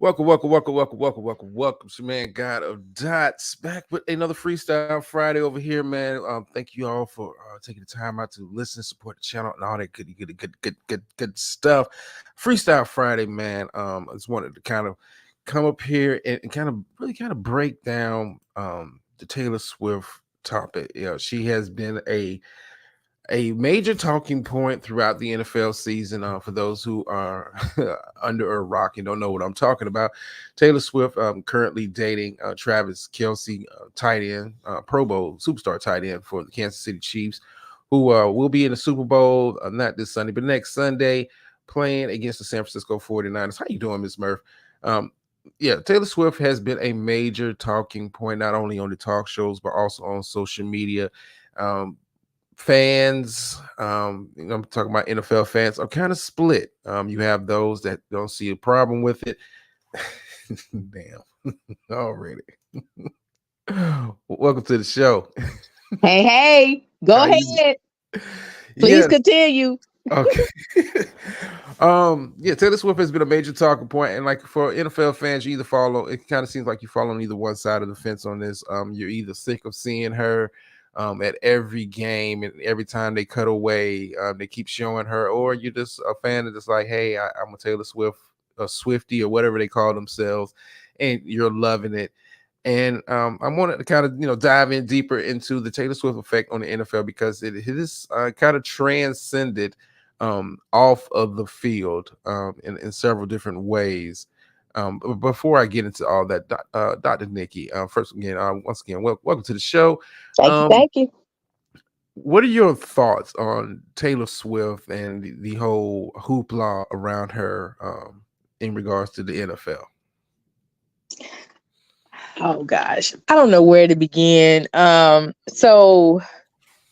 Welcome. It's your man, God of Dots, back with another Freestyle Friday over here, man. Thank you all for taking the time out to listen, support the channel, and all that good stuff. Freestyle Friday, man. I just wanted to kind of come up here and kind of really kind of break down the Taylor Swift topic. She has been a major talking point throughout the NFL season. For those who are under a rock and don't know what I'm talking about, Taylor Swift currently dating Travis Kelce, tight end, Pro Bowl superstar tight end for the Kansas City Chiefs, who will be in the Super Bowl not this Sunday, but next Sunday, playing against the San Francisco 49ers. How you doing, Miss Murph? Yeah, Taylor Swift has been a major talking point, not only on the talk shows, but also on social media. Fans, I'm talking about NFL fans, are kind of split. You have those that don't see a problem with it. Damn, already. Welcome to the show. Hey, go How you? ahead. Please Yeah. continue. Okay. Yeah, Taylor Swift has been a major talking point, and like for NFL fans, you either follow. It kind of seems like you follow on either one side of the fence on this. You're either sick of seeing her at every game, and every time they cut away, they keep showing her, or you're just a fan of just like, hey, I'm a Taylor Swift, a Swifty, or whatever they call themselves, and you're loving it. And I wanted to kind of dive in deeper into the Taylor Swift effect on the NFL because it is kind of transcended off of the field in several different ways. But before I get into all that, Dr. Nikki, first again, once again, welcome to the show. Thank you. Um, Thank you. what are your thoughts on Taylor Swift and the whole hoopla around her in regards to the NFL? Oh gosh. I don't know where to begin. So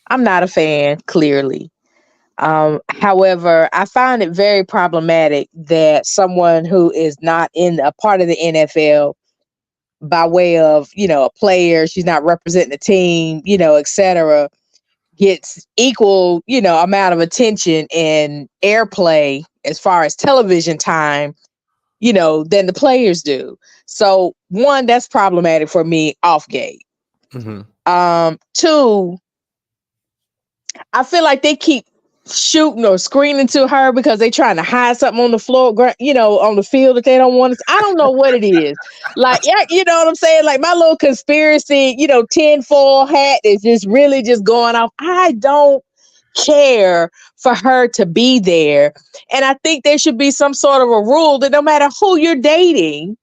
I'm not a fan, clearly. However, I find it very problematic that someone who is not in a part of the NFL by way of, a player, she's not representing the team, etc., gets equal, amount of attention and airplay as far as television time, than the players do. So one, that's problematic for me off gate. Mm-hmm. Two, I feel like they keep shooting or screaming to her because they trying to hide something on the floor, on the field that they don't want to. I don't know what it is. Like, yeah, you know what I'm saying? Like my little conspiracy, tinfoil hat is just really just going off. I don't care for her to be there. And I think there should be some sort of a rule that no matter who you're dating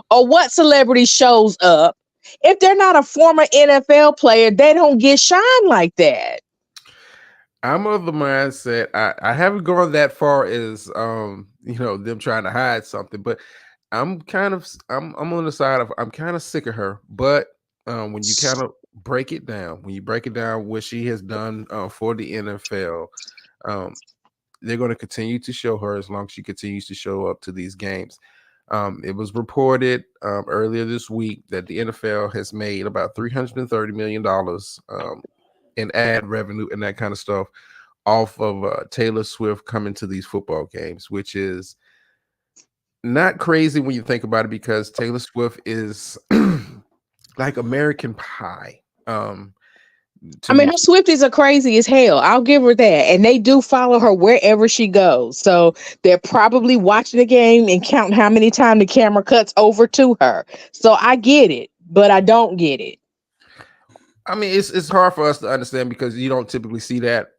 or what celebrity shows up, if they're not a former NFL player, they don't get shine like that. I'm of the mindset I haven't gone that far as them trying to hide something, but I'm on the side of I'm kind of sick of her. But when you kind of break it down, what she has done for the NFL, um, they're going to continue to show her as long as she continues to show up to these games. It was reported earlier this week that the NFL has made about $330 million in ad revenue and that kind of stuff off of Taylor Swift coming to these football games, which is not crazy when you think about it because Taylor Swift is like American Pie. I To mean, her Swifties are crazy as hell. I'll give her that. And they do follow her wherever she goes. So they're probably watching the game and counting how many times the camera cuts over to her. So I get it, but I don't get it. I mean, it's hard for us to understand because you don't typically see that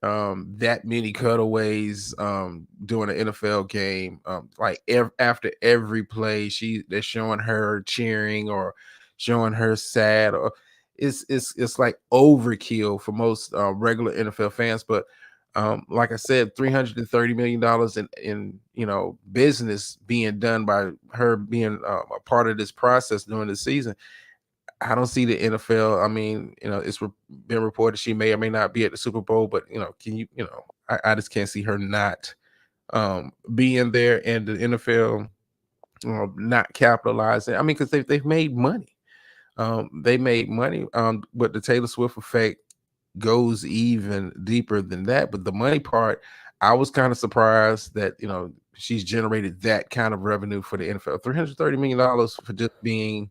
many cutaways during an NFL game. Like after every play, they're showing her cheering or showing her sad, or it's like overkill for most regular NFL fans. But like I said, $330 million in business being done by her being a part of this process during the season. I don't see the NFL. I mean, it's been reported she may or may not be at the Super Bowl, but can I just can't see her not being there and the NFL not capitalizing. I mean, because they've made money. They made money. But the Taylor Swift effect goes even deeper than that. But the money part, I was kind of surprised that she's generated that kind of revenue for the NFL. $330 million for just being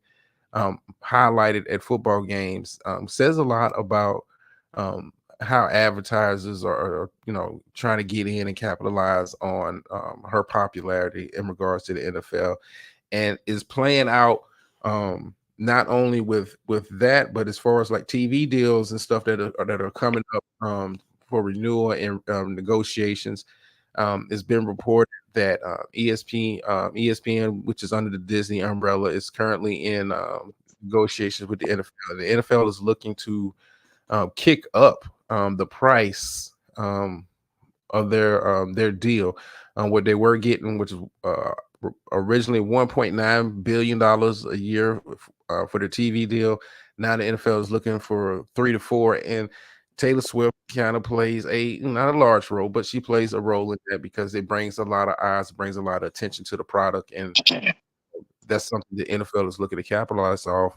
highlighted at football games says a lot about how advertisers are, trying to get in and capitalize on her popularity in regards to the NFL, and is playing out not only with that, but as far as like TV deals and stuff that are coming up for renewal and negotiations. It's been reported that ESPN, which is under the Disney umbrella, is currently in negotiations with the NFL. The NFL is looking to kick up the price of their deal. What they were getting, which is originally $1.9 billion a year for the TV deal. Now the NFL is looking for 3 to 4, and Taylor Swift kind of plays not a large role, but she plays a role in that because it brings a lot of eyes, brings a lot of attention to the product, and that's something the NFL is looking to capitalize off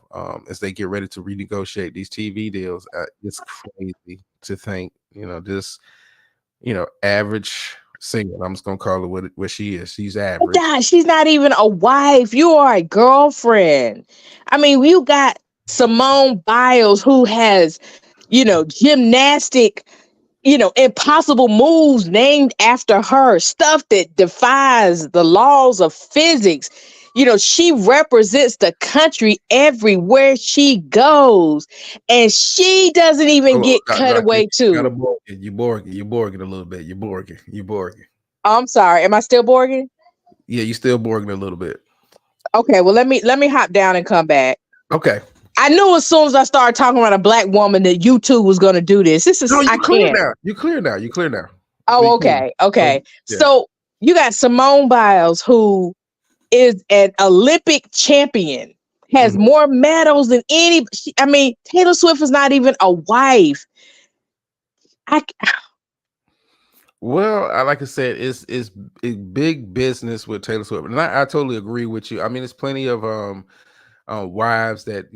as they get ready to renegotiate these TV deals. It's crazy to think, this, average singer. I'm just gonna call her what she is. She's average. God, she's not even a wife. You are a girlfriend. I mean, you got Simone Biles, who has, gymnastic, impossible moves named after her, stuff that defies the laws of physics. She represents the country everywhere she goes, and she doesn't even get cut away too. You're Borging a little bit. You're Borging. I'm sorry. Am I still Borging? Yeah, you're still Borging a little bit. Okay, well, let me hop down and come back. Okay. I knew as soon as I started talking about a black woman that you two was going to do this. You're clear now. You're clear now. Oh, okay. Okay. Yeah. So you got Simone Biles, who is an Olympic champion, has more medals than any. Taylor Swift is not even a wife. Well, like I said, it's big business with Taylor Swift, and I totally agree with you. I mean, there's plenty of wives that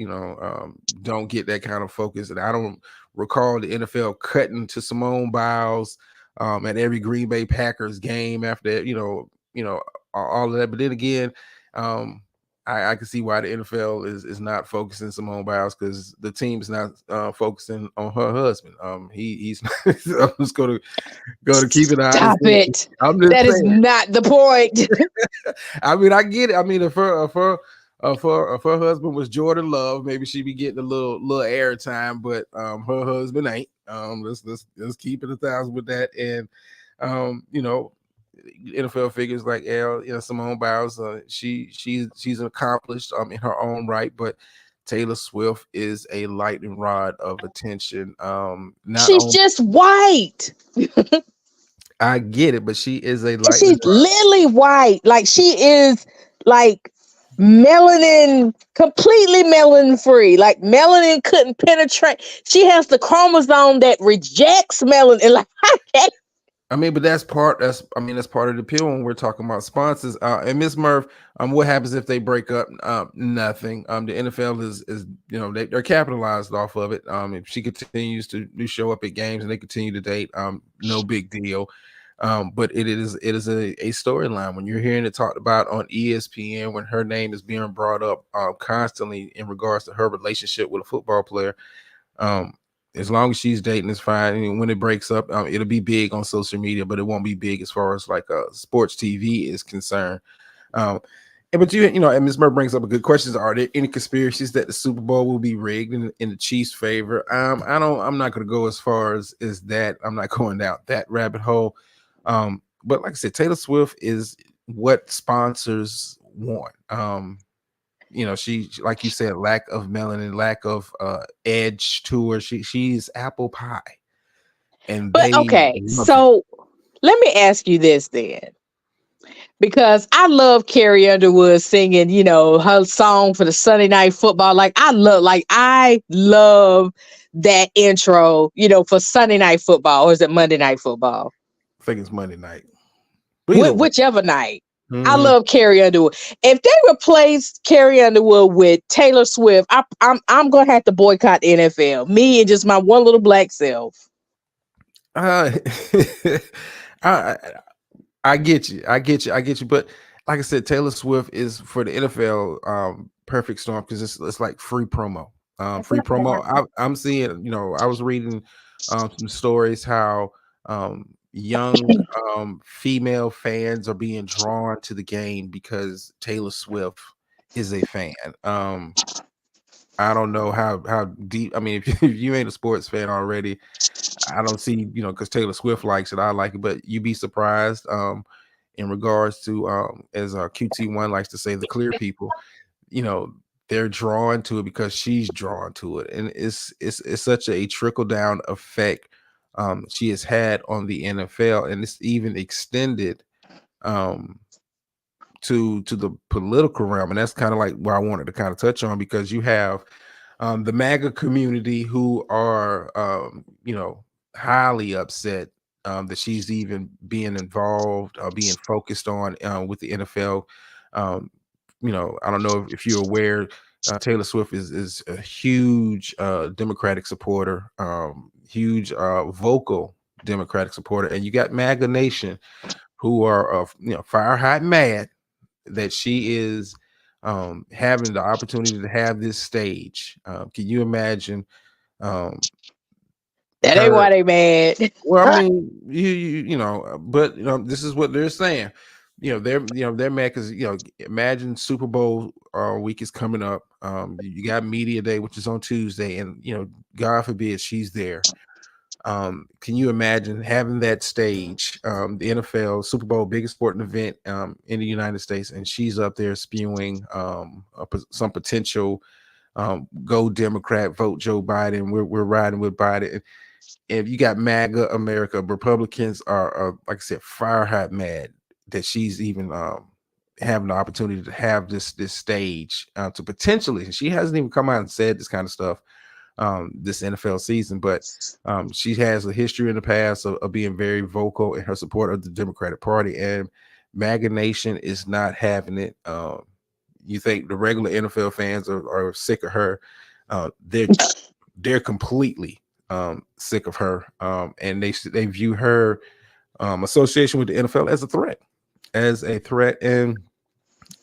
don't get that kind of focus, and I don't recall the NFL cutting to Simone Biles at every Green Bay Packers game after all of that. But then again, I can see why the NFL is not focusing Simone Biles, because the team is not focusing on her husband. He's I'm just going to keep it out. Stop it. That is not the point. I mean, I get it. I mean, if her husband was Jordan Love, maybe she'd be getting a little airtime, but her husband ain't. Let's keep it 1,000 with that. And NFL figures like Simone Biles, she's accomplished in her own right, but Taylor Swift is a lightning rod of attention. She's just white. I get it, but she is a lightning she's rod. lily white. Like, she is like melanin, completely melanin free. Like, melanin couldn't penetrate. She has the chromosome that rejects melanin. Like, I mean, but that's part of the appeal when we're talking about sponsors. And Miss Murph, what happens if they break up? Nothing. The NFL is they're capitalized off of it. If she continues to show up at games and they continue to date, no big deal. But it is a storyline when you're hearing it talked about on ESPN, when her name is being brought up constantly in regards to her relationship with a football player. As long as she's dating, it's fine. And when it breaks up, it'll be big on social media, but it won't be big as far as like sports TV is concerned. But and Ms. Murph brings up a good question. Are there any conspiracies that the Super Bowl will be rigged in the Chiefs' favor? I'm not going to go as far as that. I'm not going down that rabbit hole. But like I said, Taylor Swift is what sponsors want. She, like you said, lack of melanin, lack of edge to her. She's apple pie. So let me ask you this then, because I love Carrie Underwood singing, her song for the Sunday Night Football. Like, I love that intro, for Sunday Night Football, or is it Monday Night Football? I think it's Monday night. Whichever night. I love Carrie Underwood. If they replace Carrie Underwood with Taylor Swift, I'm gonna have to boycott the NFL. Me and just my one little black self. I get you. I get you. I get you. But like I said, Taylor Swift is for the NFL perfect storm because it's like free promo. That's Free not promo. bad. I'm seeing, I was reading some stories how young female fans are being drawn to the game because Taylor Swift is a fan. I don't know how deep. I mean, if you ain't a sports fan already, I don't see, because Taylor Swift likes it, I like it, but you'd be surprised in regards to as QT1 likes to say, the clear people, you know, they're drawn to it because she's drawn to it. And it's such a trickle down effect she has had on the NFL, and it's even extended um to the political realm. And that's kind of like what I wanted to kind of touch on, because you have the MAGA community who are, highly upset that she's even being involved, being focused on with the NFL. Um, I don't know if you're aware, Taylor Swift is a huge Democratic supporter, huge vocal Democratic supporter, and you got MAGA Nation who are, fire hot mad that she is having the opportunity to have this stage. Can you imagine That ain't her? why they mad. Well, I mean, but this is what they're saying. They're mad because imagine Super Bowl week is coming up. You got Media Day, which is on Tuesday, and God forbid she's there. Can you imagine having that stage, the NFL Super Bowl, biggest sporting event in the United States, and she's up there spewing some potential go Democrat, vote Joe Biden, we're riding with Biden. If you got MAGA America, Republicans are like I said, fire hot mad that she's even having the opportunity to have this stage to potentially, and she hasn't even come out and said this kind of stuff this NFL season, but she has a history in the past of being very vocal in her support of the Democratic Party, and MAGA Nation is not having it. You think the regular NFL fans are sick of her? They're completely sick of her, and they view her association with the NFL as a threat, and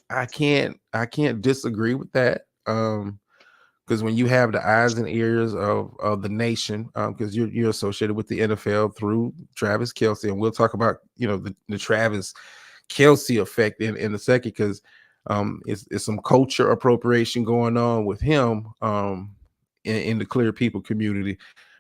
I can't disagree with that. Because when you have the eyes and ears of the nation, because you're associated with the NFL through Travis Kelce, and we'll talk about the Travis Kelce effect in a second, because it's some culture appropriation going on with him in the clear people community.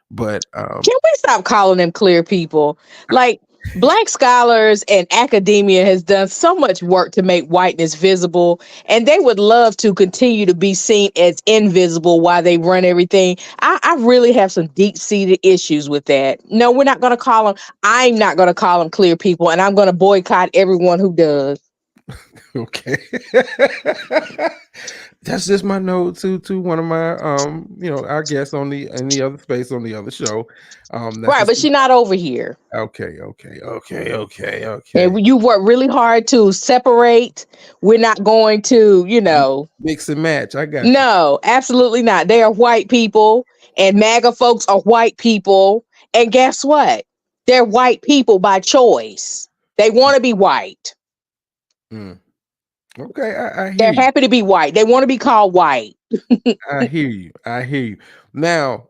But Can we stop calling them clear people? Like, Black scholars and academia has done so much work to make whiteness visible, and they would love to continue to be seen as invisible while they run everything. I really have some deep-seated issues with that. No, we're not going to call them. I'm not going to call them clear people, and I'm going to boycott everyone who does. Okay. That's just my note to one of my our guests in the other space on the other show. Right, but she's not over here. Okay. And you work really hard to separate. We're not going to, mix and match. I got no, absolutely not. They are white people, and MAGA folks are white people. And guess what? They're white people by choice. They want to be white. you. Okay, I hear They're you. happy to be white. They want to be called white. I hear you. Now,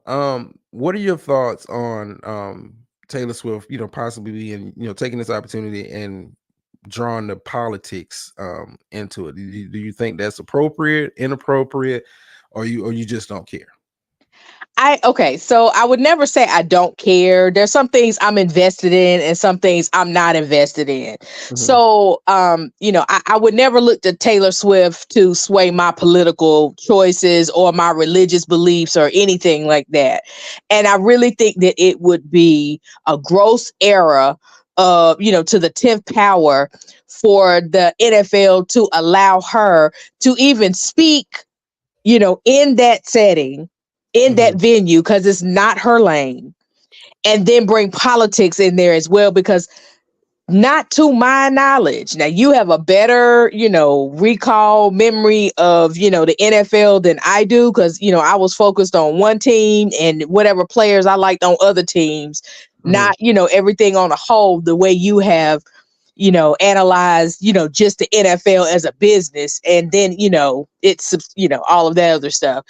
what are your thoughts on Taylor Swift, possibly being, taking this opportunity and drawing the politics into it? Do you think that's appropriate, inappropriate, or you just don't care? Okay, so I would never say I don't care. There's some things I'm invested in and some things I'm not invested in. Mhm. So, I would never look to Taylor Swift to sway my political choices or my religious beliefs or anything like that. And I really think that it would be a gross error to the 10th power for the NFL to allow her to even speak, in that setting, in that venue, because it's not her lane, and then bring politics in there as well, because not to my knowledge. Now, you have a better, recall memory of, the NFL than I do, because, I was focused on one team and whatever players I liked on other teams, not, everything on a whole, the way you have, analyze, just the NFL as a business, and then, it's, all of that other stuff.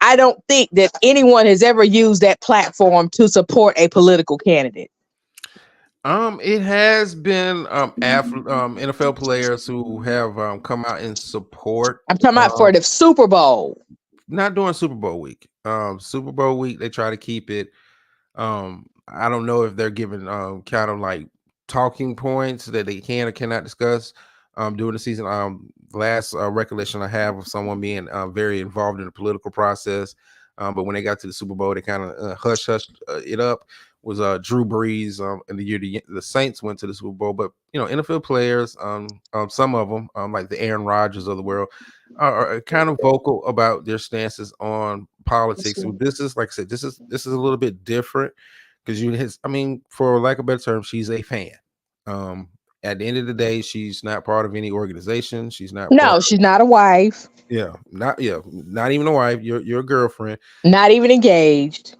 I don't think that anyone has ever used that platform to support a political candidate. It has been NFL players who have come out in support. I'm talking about for the Super Bowl. Not during Super Bowl week. Super Bowl week, they try to keep it. I don't know if they're given kind of like talking points that they can or cannot discuss during the season. Last recollection I have of someone being very involved in the political process, but when they got to the Super Bowl, they kind of hushed it up. Was Drew Brees in the year the Saints went to the Super Bowl. But NFL players, some of them like the Aaron Rodgers of the world, are kind of vocal about their stances on politics. So this is, like I said, this is a little bit different because for lack of a better term, she's a fan. At the end of the day, she's not part of any organization. She's not. She's not a wife. Not even a wife. Your girlfriend. Not even engaged.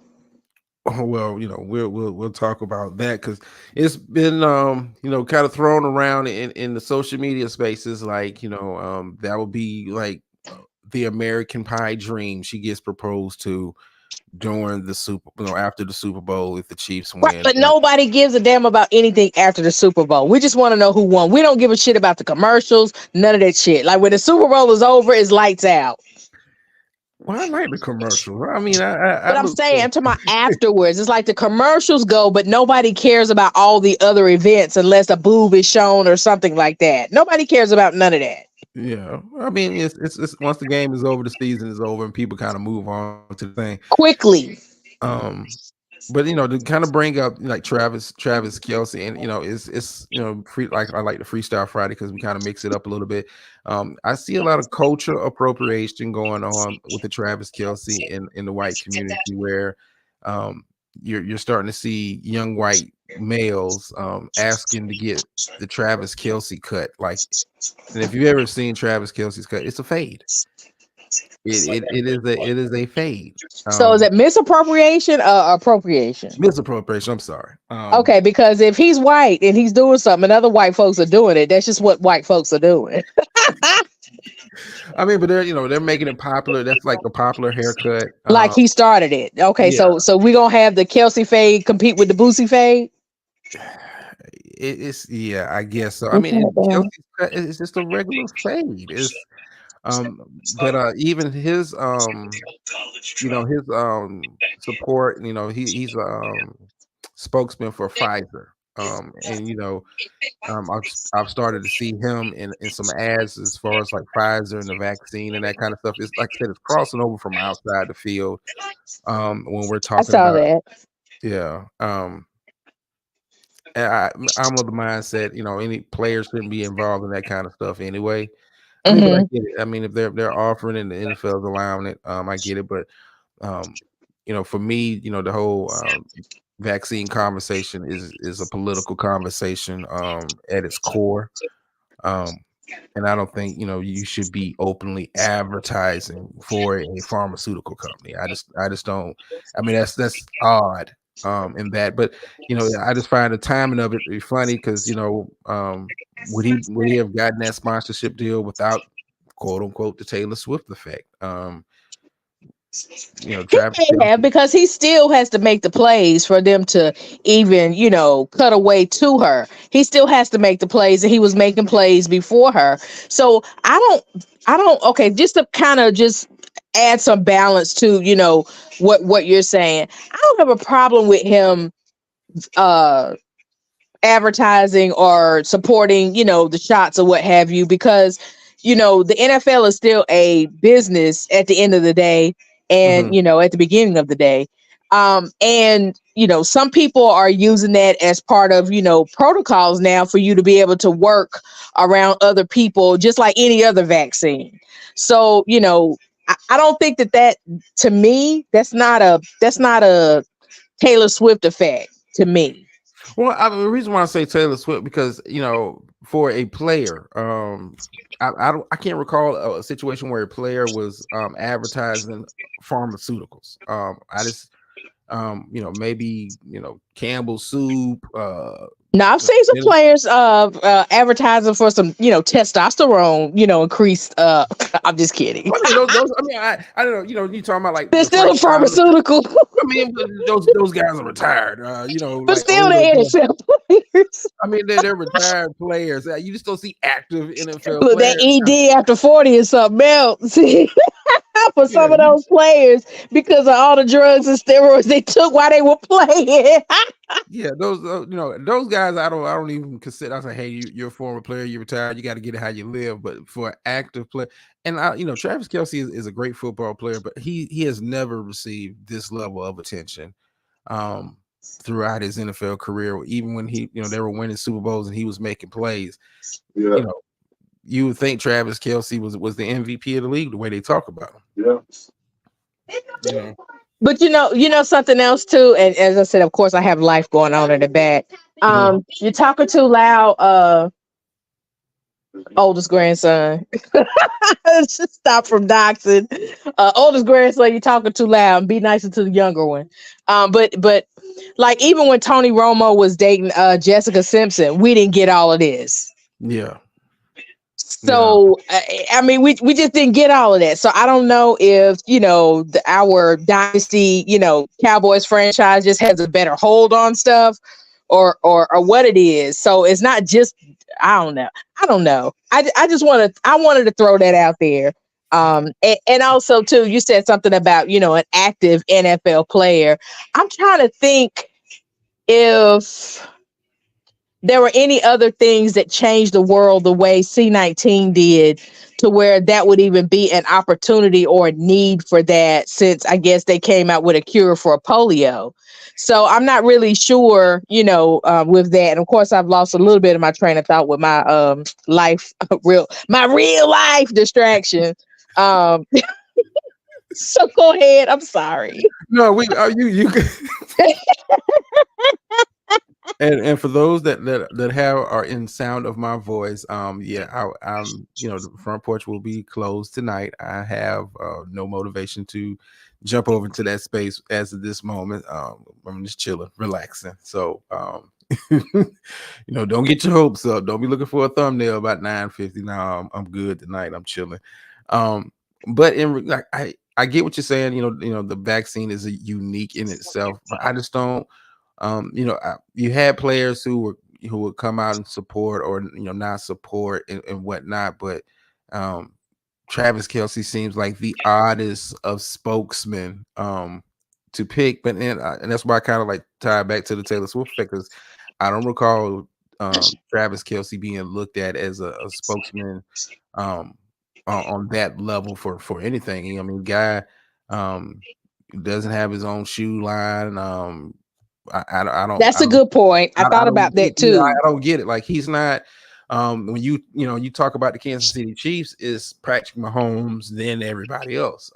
Well, we'll talk about that because it's been kind of thrown around in the social media spaces, like that would be like the American Pie dream. She gets proposed to during the after the Super Bowl if the Chiefs win. Right, but nobody gives a damn about anything after the Super Bowl. We just want to know who won. We don't give a shit about the commercials, none of that shit. Like when the Super Bowl is over, it's lights out. Well, I like the commercials. I mean, but I'm saying, I'm talking about afterwards. It's like the commercials go, but nobody cares about all the other events unless a boob is shown or something like that. Nobody cares about none of that. Yeah, I mean, it's once the game is over, the season is over, and people kind of move on to the thing quickly. But to kind of bring up like Travis Kelce, and it's free, like I like the Freestyle Friday because we kind of mix it up a little bit. I see a lot of culture appropriation going on with the Travis Kelce in the white community, where you're starting to see young white males asking to get the Travis Kelce cut. Like, and if you've ever seen Travis Kelce's cut, it's a fade. It is a fade. So is it misappropriation or appropriation? Misappropriation. I'm sorry. Okay, because if he's white and he's doing something and other white folks are doing it, that's just what white folks are doing. I mean, but they're making it popular. That's like a popular haircut. Like he started it. Okay, yeah. So we're gonna have the Kelce fade compete with the Boosie fade. It's I guess so. I mean, it's just a regular fade. It's but even his his support, he's spokesman for Pfizer. And I've started to see him in some ads as far as like Pfizer and the vaccine and that kind of stuff. It's like I said, it's crossing over from outside the field. When we're talking about that. Yeah. I'm of the mindset, any players shouldn't be involved in that kind of stuff anyway. I mean, but I get it. I mean, if they're offering and the NFL's allowing it, I get it. But for me, the whole vaccine conversation is a political conversation at its core. And I don't think you should be openly advertising for a pharmaceutical company. I just don't. I mean, that's odd. In that, but I just find the timing of it funny because would he have gotten that sponsorship deal without quote unquote the Taylor Swift effect? Travis because he still has to make the plays for them to even cut away to her. He still has to make the plays, and he was making plays before her. So I don't. Okay, just to kind of just add some balance to what you're saying. I don't have a problem with him advertising or supporting the shots or what have you, because the NFL is still a business at the end of the day, and at the beginning of the day, and some people are using that as part of protocols now for you to be able to work around other people just like any other vaccine. So I don't think that to me, that's not a Taylor Swift effect to me. Well, the reason why I say Taylor Swift, because for a player, I can't recall a situation where a player was advertising pharmaceuticals. Maybe Campbell soup. Now I've seen some players advertising for some, testosterone, increased. I'm just kidding. I mean, I don't know. You talking about like They're still a pharmaceutical. I mean, those guys are retired. But like still they're NFL players. I mean, they're retired players. You just don't see active NFL Look, players. that ED after 40 is something else. For some of those players, because of all the drugs and steroids they took while they were playing. Yeah, those guys I don't even consider. I say, hey, you're a former player, you're retired, you got to get it how you live. But for an active player, and Travis Kelce is a great football player, but he has never received this level of attention throughout his NFL career. Even when they were winning Super Bowls and he was making plays. Yeah. You would think Travis Kelce was the MVP of the league the way they talk about him. Yeah. But something else too, and as I said, of course, I have life going on in the back. You're talking too loud. Oldest grandson. Just stop from doxing. Oldest grandson, you're talking too loud, and be nicer to the younger one. But like even when Tony Romo was dating Jessica Simpson, we didn't get all of this. Yeah. So I mean, we just didn't get all of that. So I don't know if our dynasty, Cowboys franchise just has a better hold on stuff, or what it is. So it's not just I don't know. I just wanted to throw that out there. And also too, you said something about an active NFL player. I'm trying to think if there were any other things that changed the world the way C19 did, to where that would even be an opportunity or a need for that, since I guess they came out with a cure for polio. So I'm not really sure, with that. And of course, I've lost a little bit of my train of thought with my real life distraction. So go ahead. I'm sorry. No, you. And for those that are in sound of my voice, I'm the front porch will be closed tonight. I have no motivation to jump over to that space as of this moment. I'm just chilling, relaxing. So don't get your hopes up. Don't be looking for a thumbnail about 9:50. No, I'm good tonight. I'm chilling. But I get what you're saying. The vaccine is unique in itself, but I just don't. You had players who would come out and support, or not support and whatnot, but Travis Kelce seems like the oddest of spokesmen to pick. But and that's why I kind of like tie back to the Taylor Swift effect, because I don't recall Travis Kelce being looked at as a spokesman on that level for anything. I mean, guy doesn't have his own shoe line. I don't. That's a good point. I thought about that too. I don't get it. Like, he's not. When you talk about the Kansas City Chiefs, is Patrick Mahomes, then everybody else.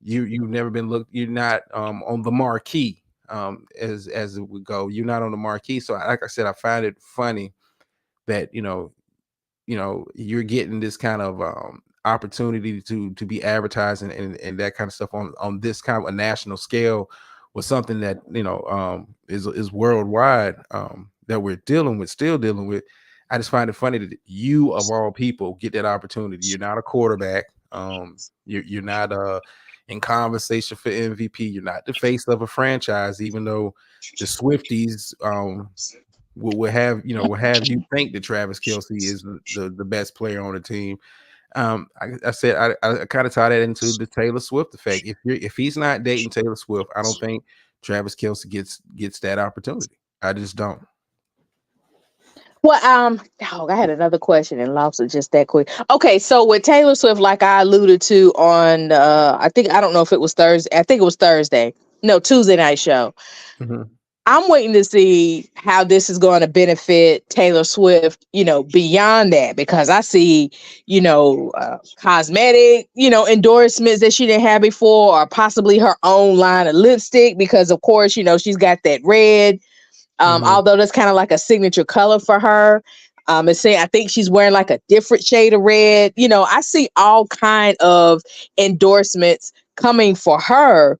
You've never been looked. You're not on the marquee. As it would go, you're not on the marquee. So, like I said, I find it funny that you're getting this kind of opportunity to be advertising and that kind of stuff on this kind of a national scale, with something that is worldwide, that we're still dealing with. I just find it funny that you, of all people, get that opportunity. You're not a quarterback. You're not in conversation for MVP. You're not the face of a franchise, even though the Swifties will have you think that Travis Kelce is the best player on the team. I said I kind of tie that into the Taylor Swift effect. If he's not dating Taylor Swift, I don't think Travis Kelce gets that opportunity. I just don't. Well, I had another question and lost it just that quick. Okay, so with Taylor Swift, like I alluded to on, I don't know if it was Thursday. I think it was Thursday. No, Tuesday night show. Mm-hmm. I'm waiting to see how this is going to benefit Taylor Swift, beyond that, because I see, cosmetic, endorsements that she didn't have before, or possibly her own line of lipstick, because of course, she's got that red, although that's kind of like a signature color for her. I think she's wearing like a different shade of red. I see all kind of endorsements coming for her.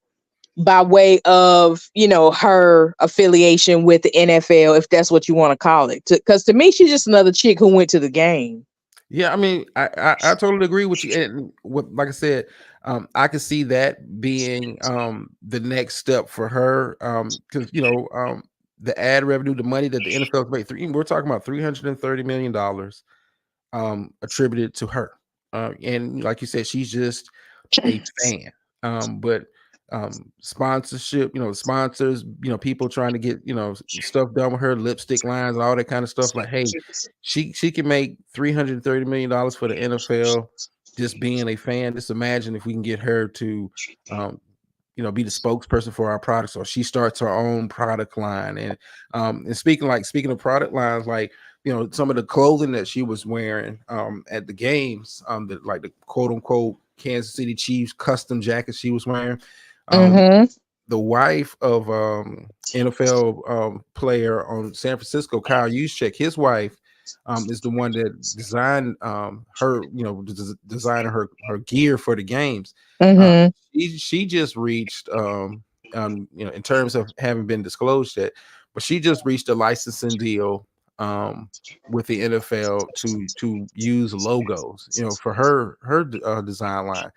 by way of, her affiliation with the NFL, if that's what you want to call it. Because to me, she's just another chick who went to the game. Yeah, I mean, I totally agree with you. And like I said, I can see that being the next step for her. Because the ad revenue, the money that the NFL's made, we're talking about $330 million attributed to her. And like you said, she's just a fan. But sponsorship, sponsors, people trying to get stuff done with her, lipstick lines and all that kind of stuff. Like, hey, she can make $330 million for the NFL just being a fan. Just imagine if we can get her to be the spokesperson for our products, or she starts her own product line. And speaking of product lines, like some of the clothing that she was wearing at the games, like the quote unquote Kansas City Chiefs custom jacket she was wearing. The wife of NFL player on San Francisco, Kyle Juszczyk, his wife is the one that designed her, designing her gear for the games. She just reached in terms of having been disclosed yet, but she just reached a licensing deal with the NFL to use logos, for her design line.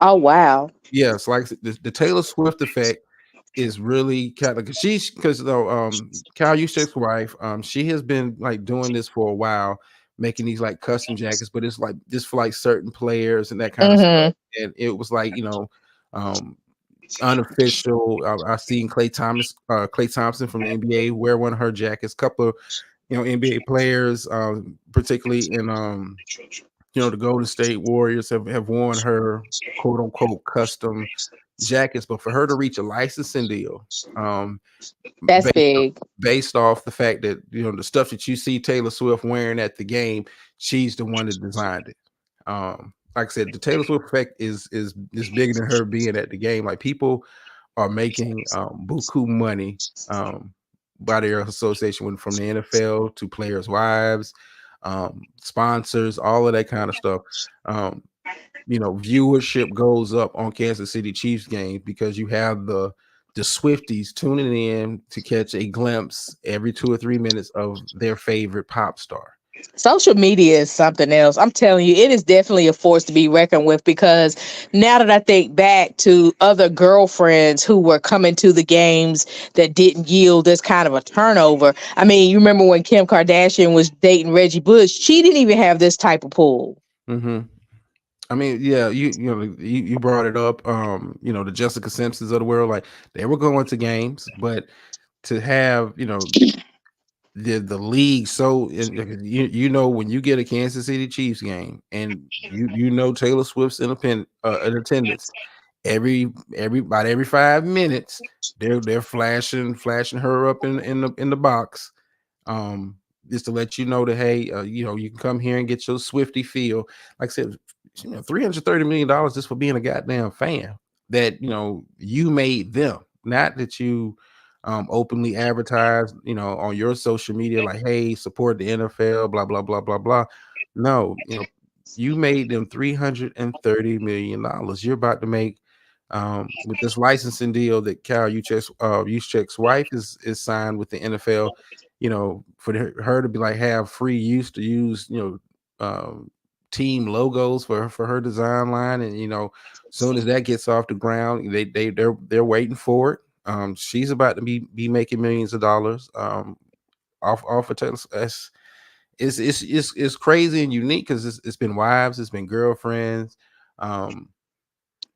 Oh wow. Yes, like the Taylor Swift effect is really kind of because Kyle Juszczyk's wife, she has been like doing this for a while, making these like custom jackets, but it's like just for like certain players and that kind of stuff. And it was like unofficial. I've seen Klay Thompson from the NBA wear one of her jackets. Couple of NBA players, particularly in the Golden State Warriors have worn her quote unquote custom jackets. But for her to reach a licensing deal, that's big, based off the fact that the stuff that you see Taylor Swift wearing at the game, she's the one that designed it. Like I said, the Taylor Swift effect is bigger than her being at the game. Like, people are making buku money by their association from the NFL to players' wives, sponsors, all of that kind of stuff. Viewership goes up on Kansas City Chiefs games because you have the Swifties tuning in to catch a glimpse every 2 or 3 minutes of their favorite pop star. Social media is something else. I'm telling you, it is definitely a force to be reckoned with, because now that I think back to other girlfriends who were coming to the games that didn't yield this kind of a turnover. I mean, you remember when Kim Kardashian was dating Reggie Bush? She didn't even have this type of pull. I mean, yeah, you brought it up. The Jessica Simpsons of the world, like, they were going to games, but to have the league, so when you get a Kansas City Chiefs game and Taylor Swift's in attendance, about every 5 minutes they're flashing her up in the box, just to let you know that, hey, you can come here and get your Swifty feel. Like I said, $330 million just for being a goddamn fan that you made them, not that you openly advertise on your social media like, hey, support the NFL, blah blah blah blah blah. No, you made them $330 million. You're about to make with this licensing deal that Kyle Juszczyk's wife is signed with the NFL, for her to be like have free use to use team logos for her design line. And as soon as that gets off the ground, they're waiting for it. She's about to be making millions of dollars off of Taylor. It's crazy and unique because it's been wives, it's been girlfriends.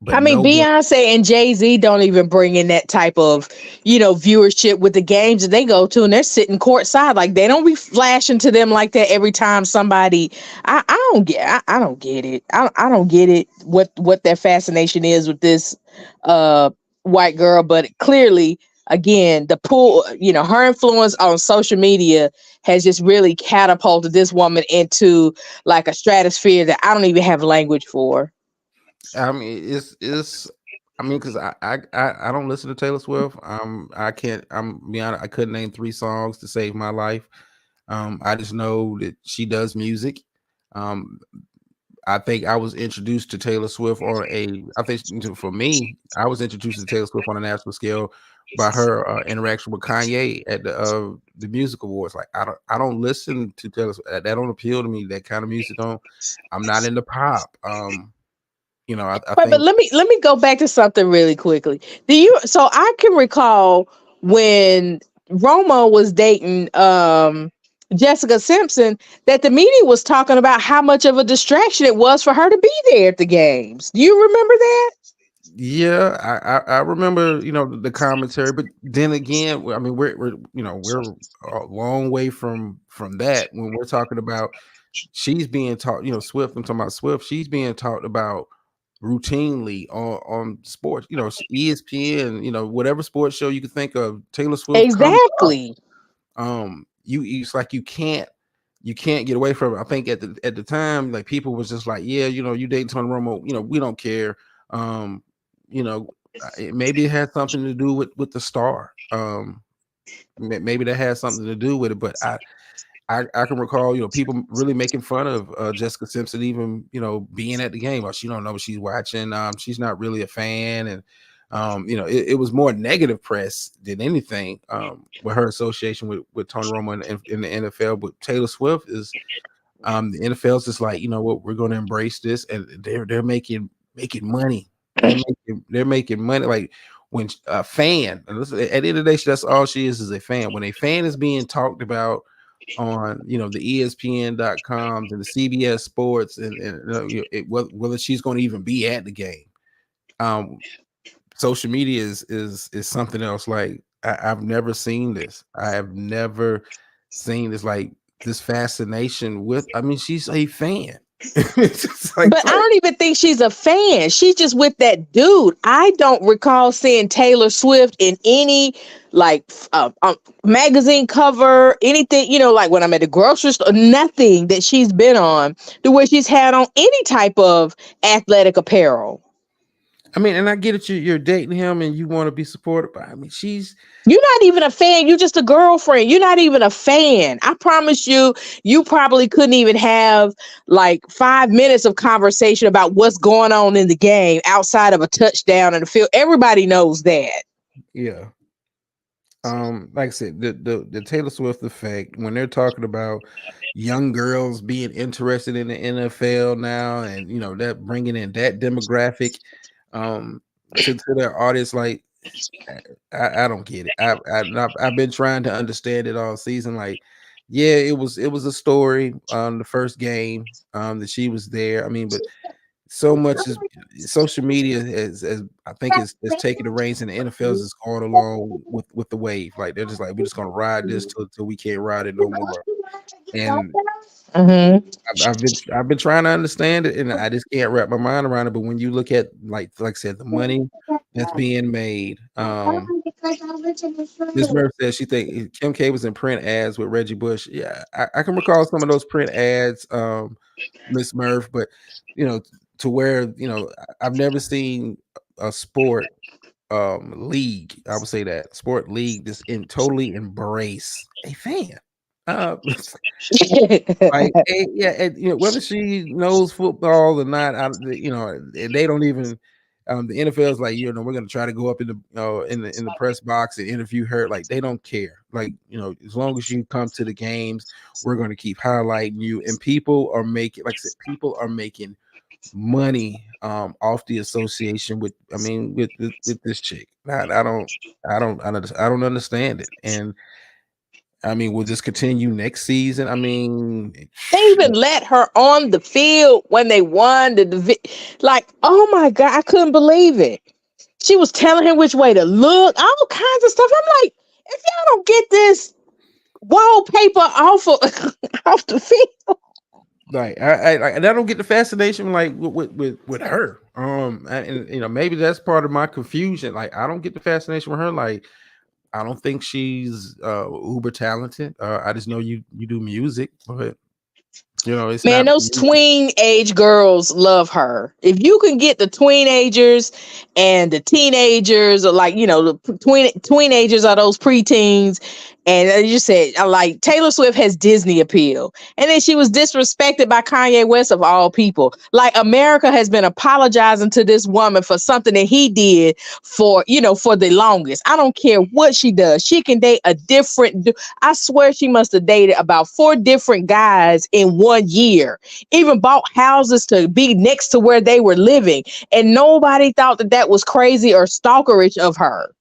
But I mean, Beyonce and Jay-Z don't even bring in that type of, viewership with the games that they go to, and they're sitting courtside. Like, they don't be flashing to them like that every time somebody. I don't get it. I don't get it. What their fascination is with this white girl, but clearly, again, the pull, her influence on social media has just really catapulted this woman into like a stratosphere that I don't even have language for. I mean, because I don't listen to Taylor Swift. I can't. Be honest, I couldn't name 3 songs to save my life. I just know that she does music. I think I was introduced to Taylor Swift on I think for me, I was introduced to Taylor Swift on a national scale by her interaction with Kanye at the music awards. Like I don't listen to Taylor Swift. That don't appeal to me. That kind of music I'm not into pop. You know, I But think let me go back to something really quickly. So I can recall when Romo was dating Jessica Simpson, that the media was talking about how much of a distraction it was for her to be there at the games. Do you remember that? yeah, I remember, you know, the commentary, but then again, I mean, we're you know, we're a long way from that when we're talking about she's being taught, you know, Swift. I'm talking about Swift. She's being talked about routinely on sports, you know, ESPN, you know, whatever sports show you can think of. Taylor Swift comes up. Exactly. It's like you can't get away from it. I think at the time, like people was just like, yeah, you know, you dating Tony Romo, you know, we don't care. You know, maybe it had something to do with the star. Maybe that has something to do with it, but I can recall, you know, people really making fun of Jessica Simpson, even, you know, being at the game. Well, she don't know what she's watching. She's not really a fan, and you know, it was more negative press than anything with her association with Tony Romo in the NFL. But Taylor Swift is the NFL's just like, you know what, we're going to embrace this, and they're making money. They're making money. Like when a fan, and listen, at the end of the day, that's all she is a fan. When a fan is being talked about on, you know, the ESPN.coms and the CBS Sports, and whether she's going to even be at the game, social media is something else. Like I've never seen this. I have never seen this, like this fascination with. I mean, she's a fan. It's just like, But I don't even think she's a fan. She's just with that dude. I don't recall seeing Taylor Swift in any like magazine cover, anything, you know, like when I'm at the grocery store, nothing that she's been on to where she's had on any type of athletic apparel. I mean, and I get it. You're dating him and you want to be supported, but I mean, You're not even a fan. You're just a girlfriend. You're not even a fan. I promise you, you probably couldn't even have like 5 minutes of conversation about what's going on in the game outside of a touchdown in the field. Everybody knows that. yeah. Like I said, the Taylor Swift effect, when they're talking about young girls being interested in the NFL now, and you know, that bringing in that demographic to their audience, like I don't get it. I've been trying to understand it all season. Like, yeah, it was a story on the first game that she was there. I mean, but so much is social media as I think is taking the reins, and the NFL's is going along with the wave. Like they're just like, we're just gonna ride this till we can't ride it no more. And I've been trying to understand it, and I just can't wrap my mind around it. But when you look at like I said, the money that's being made, Miss Murph says she think Kim K was in print ads with Reggie Bush. Yeah, I can recall some of those print ads, Miss Murph, but you know, to where, you know, I've never seen a sport league. I would say that sport league just totally embrace a fan. Like, yeah, and, you know, whether she knows football or not, you know, they don't even. The NFL is like, you know, we're gonna try to go up in the press box and interview her. Like, they don't care. Like, you know, as long as you come to the games, we're gonna keep highlighting you. And people are making, like I said, people are making money off the association with. I mean, with this chick. I don't understand it. And I mean, will this continue next season? I mean, They even let her on the field when they won the division. Like, oh my God, I couldn't believe it. She was telling him which way to look, all kinds of stuff. I'm like, if y'all don't get this wallpaper off off the field. like I don't get the fascination like with her. And you know, maybe that's part of my confusion. Like, I don't get the fascination with her. Like, I don't think she's uber talented. I just know you do music, but You know, it's Man, not. those tween age girls love her. If you can get the tweenagers and the teenagers, or like, you know, the tweenagers are those preteens. And as you said, like Taylor Swift has Disney appeal. And then she was disrespected by Kanye West of all people. Like America has been apologizing to this woman for something that he did for, you know, for the longest. I don't care what she does. She can date a different. I swear she must have dated about 4 different guys in 1 year, even bought houses to be next to where they were living. And nobody thought that that was crazy or stalkerish of her.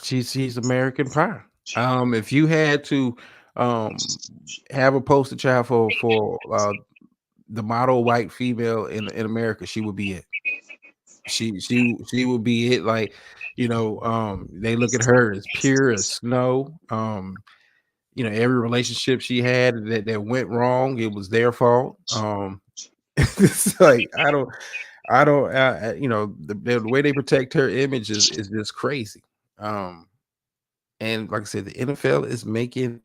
She's American Pie. If you had to have a poster child for the model white female in America, she would be it. She would be it. Like, you know, they look at her as pure as snow. You know, every relationship she had that went wrong, it was their fault. It's like I don't you know, the way they protect her image is just crazy. And like I said, the NFL is making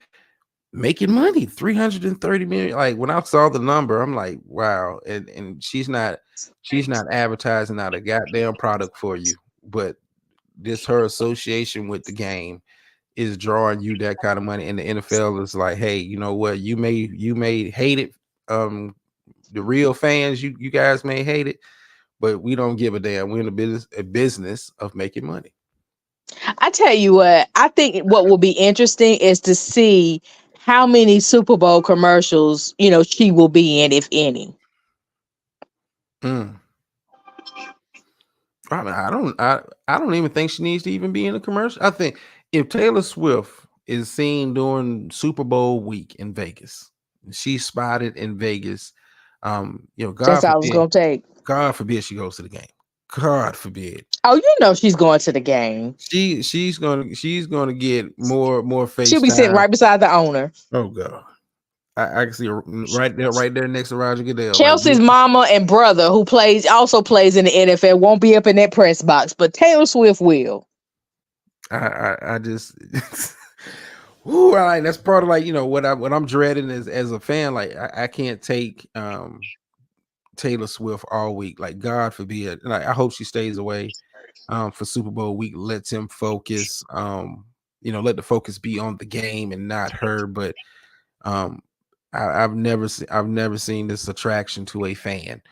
money, 330 million. Like when I saw the number, I'm like, wow. And she's not advertising out a goddamn product for you, but this her association with the game is drawing you that kind of money. And the NFL is like, hey, you know what? You may hate it. The real fans, you guys may hate it, but we don't give a damn. We're in a business of making money. I tell you what, I think what will be interesting is to see how many Super Bowl commercials, you know, she will be in, if any. I mean, I don't even think she needs to even be in a commercial. I think if Taylor Swift is seen during Super Bowl week in Vegas, she's spotted in Vegas. You know, That's all I was gonna take. God forbid she goes to the game. God forbid. Oh, you know she's going to the game. She's gonna get more face. She'll be sitting right beside the owner. Oh God. I can see her right there next to Roger Goodell. Chelsea's like, mama and brother, who also plays in the NFL, won't be up in that press box, but Taylor Swift will. I just ooh, like that's part of, like, you know, what I'm dreading as a fan. Like I can't take Taylor Swift all week. Like God forbid. Like I hope she stays away for Super Bowl week, lets him focus. You know, let the focus be on the game and not her. But I've never seen this attraction to a fan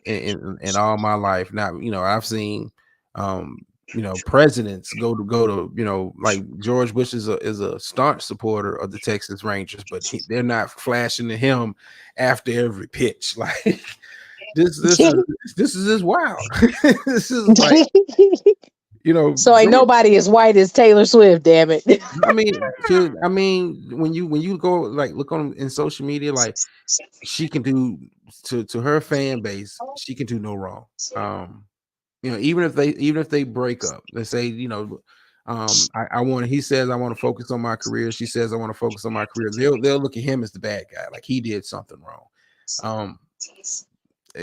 in all my life. Now, you know, I've seen you know, presidents go to you know, like George Bush is a staunch supporter of the Texas Rangers, but they're not flashing to him after every pitch. Like this is just wild. This is like, you know, so ain't nobody as white as Taylor Swift, damn it. I mean, when you go like look on in social media, like she can do to her fan base, she can do no wrong. You know, even if they break up, let's say, you know, he says I want to focus on my career. She says I want to focus on my career. They'll look at him as the bad guy, like he did something wrong.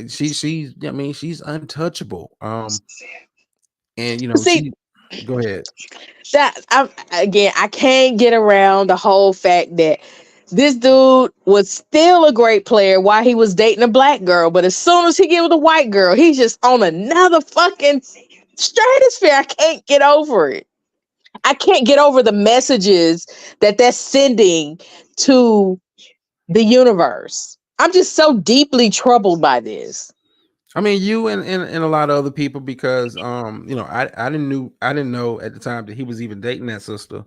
She's untouchable. And you know, go ahead. I can't get around the whole fact that this dude was still a great player while he was dating a black girl, but as soon as he get with a white girl, he's just on another fucking stratosphere. I can't get over it. I can't get over the messages that's sending to the universe. I'm just so deeply troubled by this. I mean, you and a lot of other people, because you know, I didn't know at the time that he was even dating that sister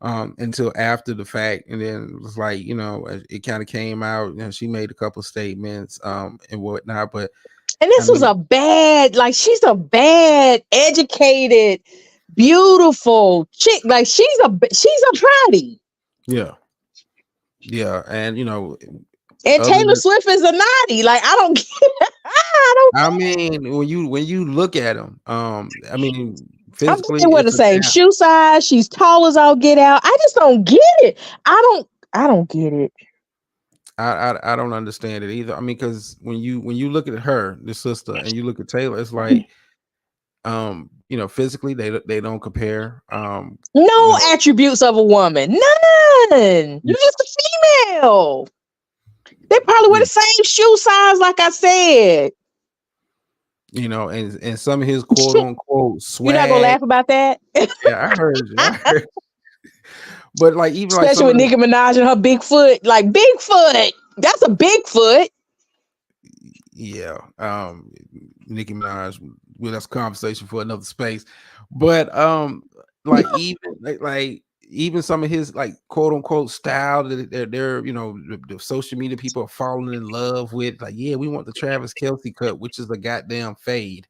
until after the fact, and then it was like, you know, it kind of came out, you know, she made a couple statements and whatnot, but this was a bad, like, she's a bad, educated, beautiful chick. Like she's a hottie. Yeah, and you know, and Taylor Swift is a naughty. Like I don't get. I mean, when you look at him, I mean, physically, we're the same shoe size. She's tall as all get out. I just don't get it. I don't get it. I don't understand it either. I mean, because when you look at her, the sister, and you look at Taylor, it's like, you know, physically they don't compare. No attributes of a woman, none. You're just a female. They probably wear the same shoe size, like I said. You know, and some of his quote unquote swag. You're not gonna laugh about that? Yeah, I heard you. But like even like especially with Nicki Minaj and her big foot, like Bigfoot. That's a Bigfoot. Yeah. Nicki Minaj, well, that's a conversation for another space. But like even some of his like quote unquote style that they're you know the social media people are falling in love with, like, yeah, we want the Travis Kelce cut, which is a goddamn fade.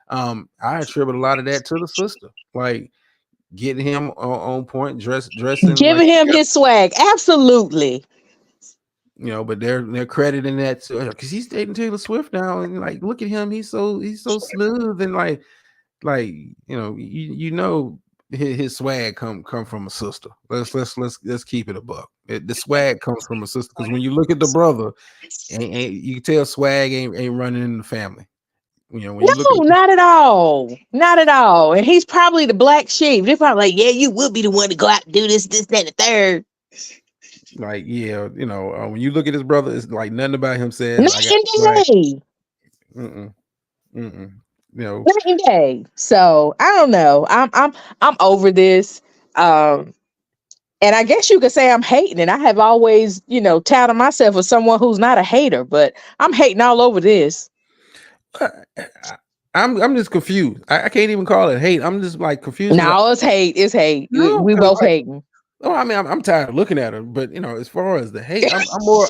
I attribute a lot of that to the sister, like getting him on point, dressing, giving like, him his swag. Absolutely. You know, but they're crediting that to because he's dating Taylor Swift now, and like, look at him, he's so smooth, and like you know, you know his swag come from a sister. Let's keep it a buck. The swag comes from a sister, because when you look at the brother, ain't you can tell swag ain't running in the family. You know, when you look at not at all. Not at all. And he's probably the black sheep. They're probably like, yeah, you will be the one to go out and do this, that, and the third. Like, yeah, you know, when you look at his brother, it's like nothing about him says night and day. You know, night and day. So I don't know. I'm over this. And I guess you could say I'm hating, and I have always, you know, touted myself as someone who's not a hater, but I'm hating all over this. I'm just confused. I can't even call it hate. I'm just like confused. No, it's hate. It's hate. No, we both hating. Oh, I mean, I'm tired of looking at her, but you know, as far as the hate,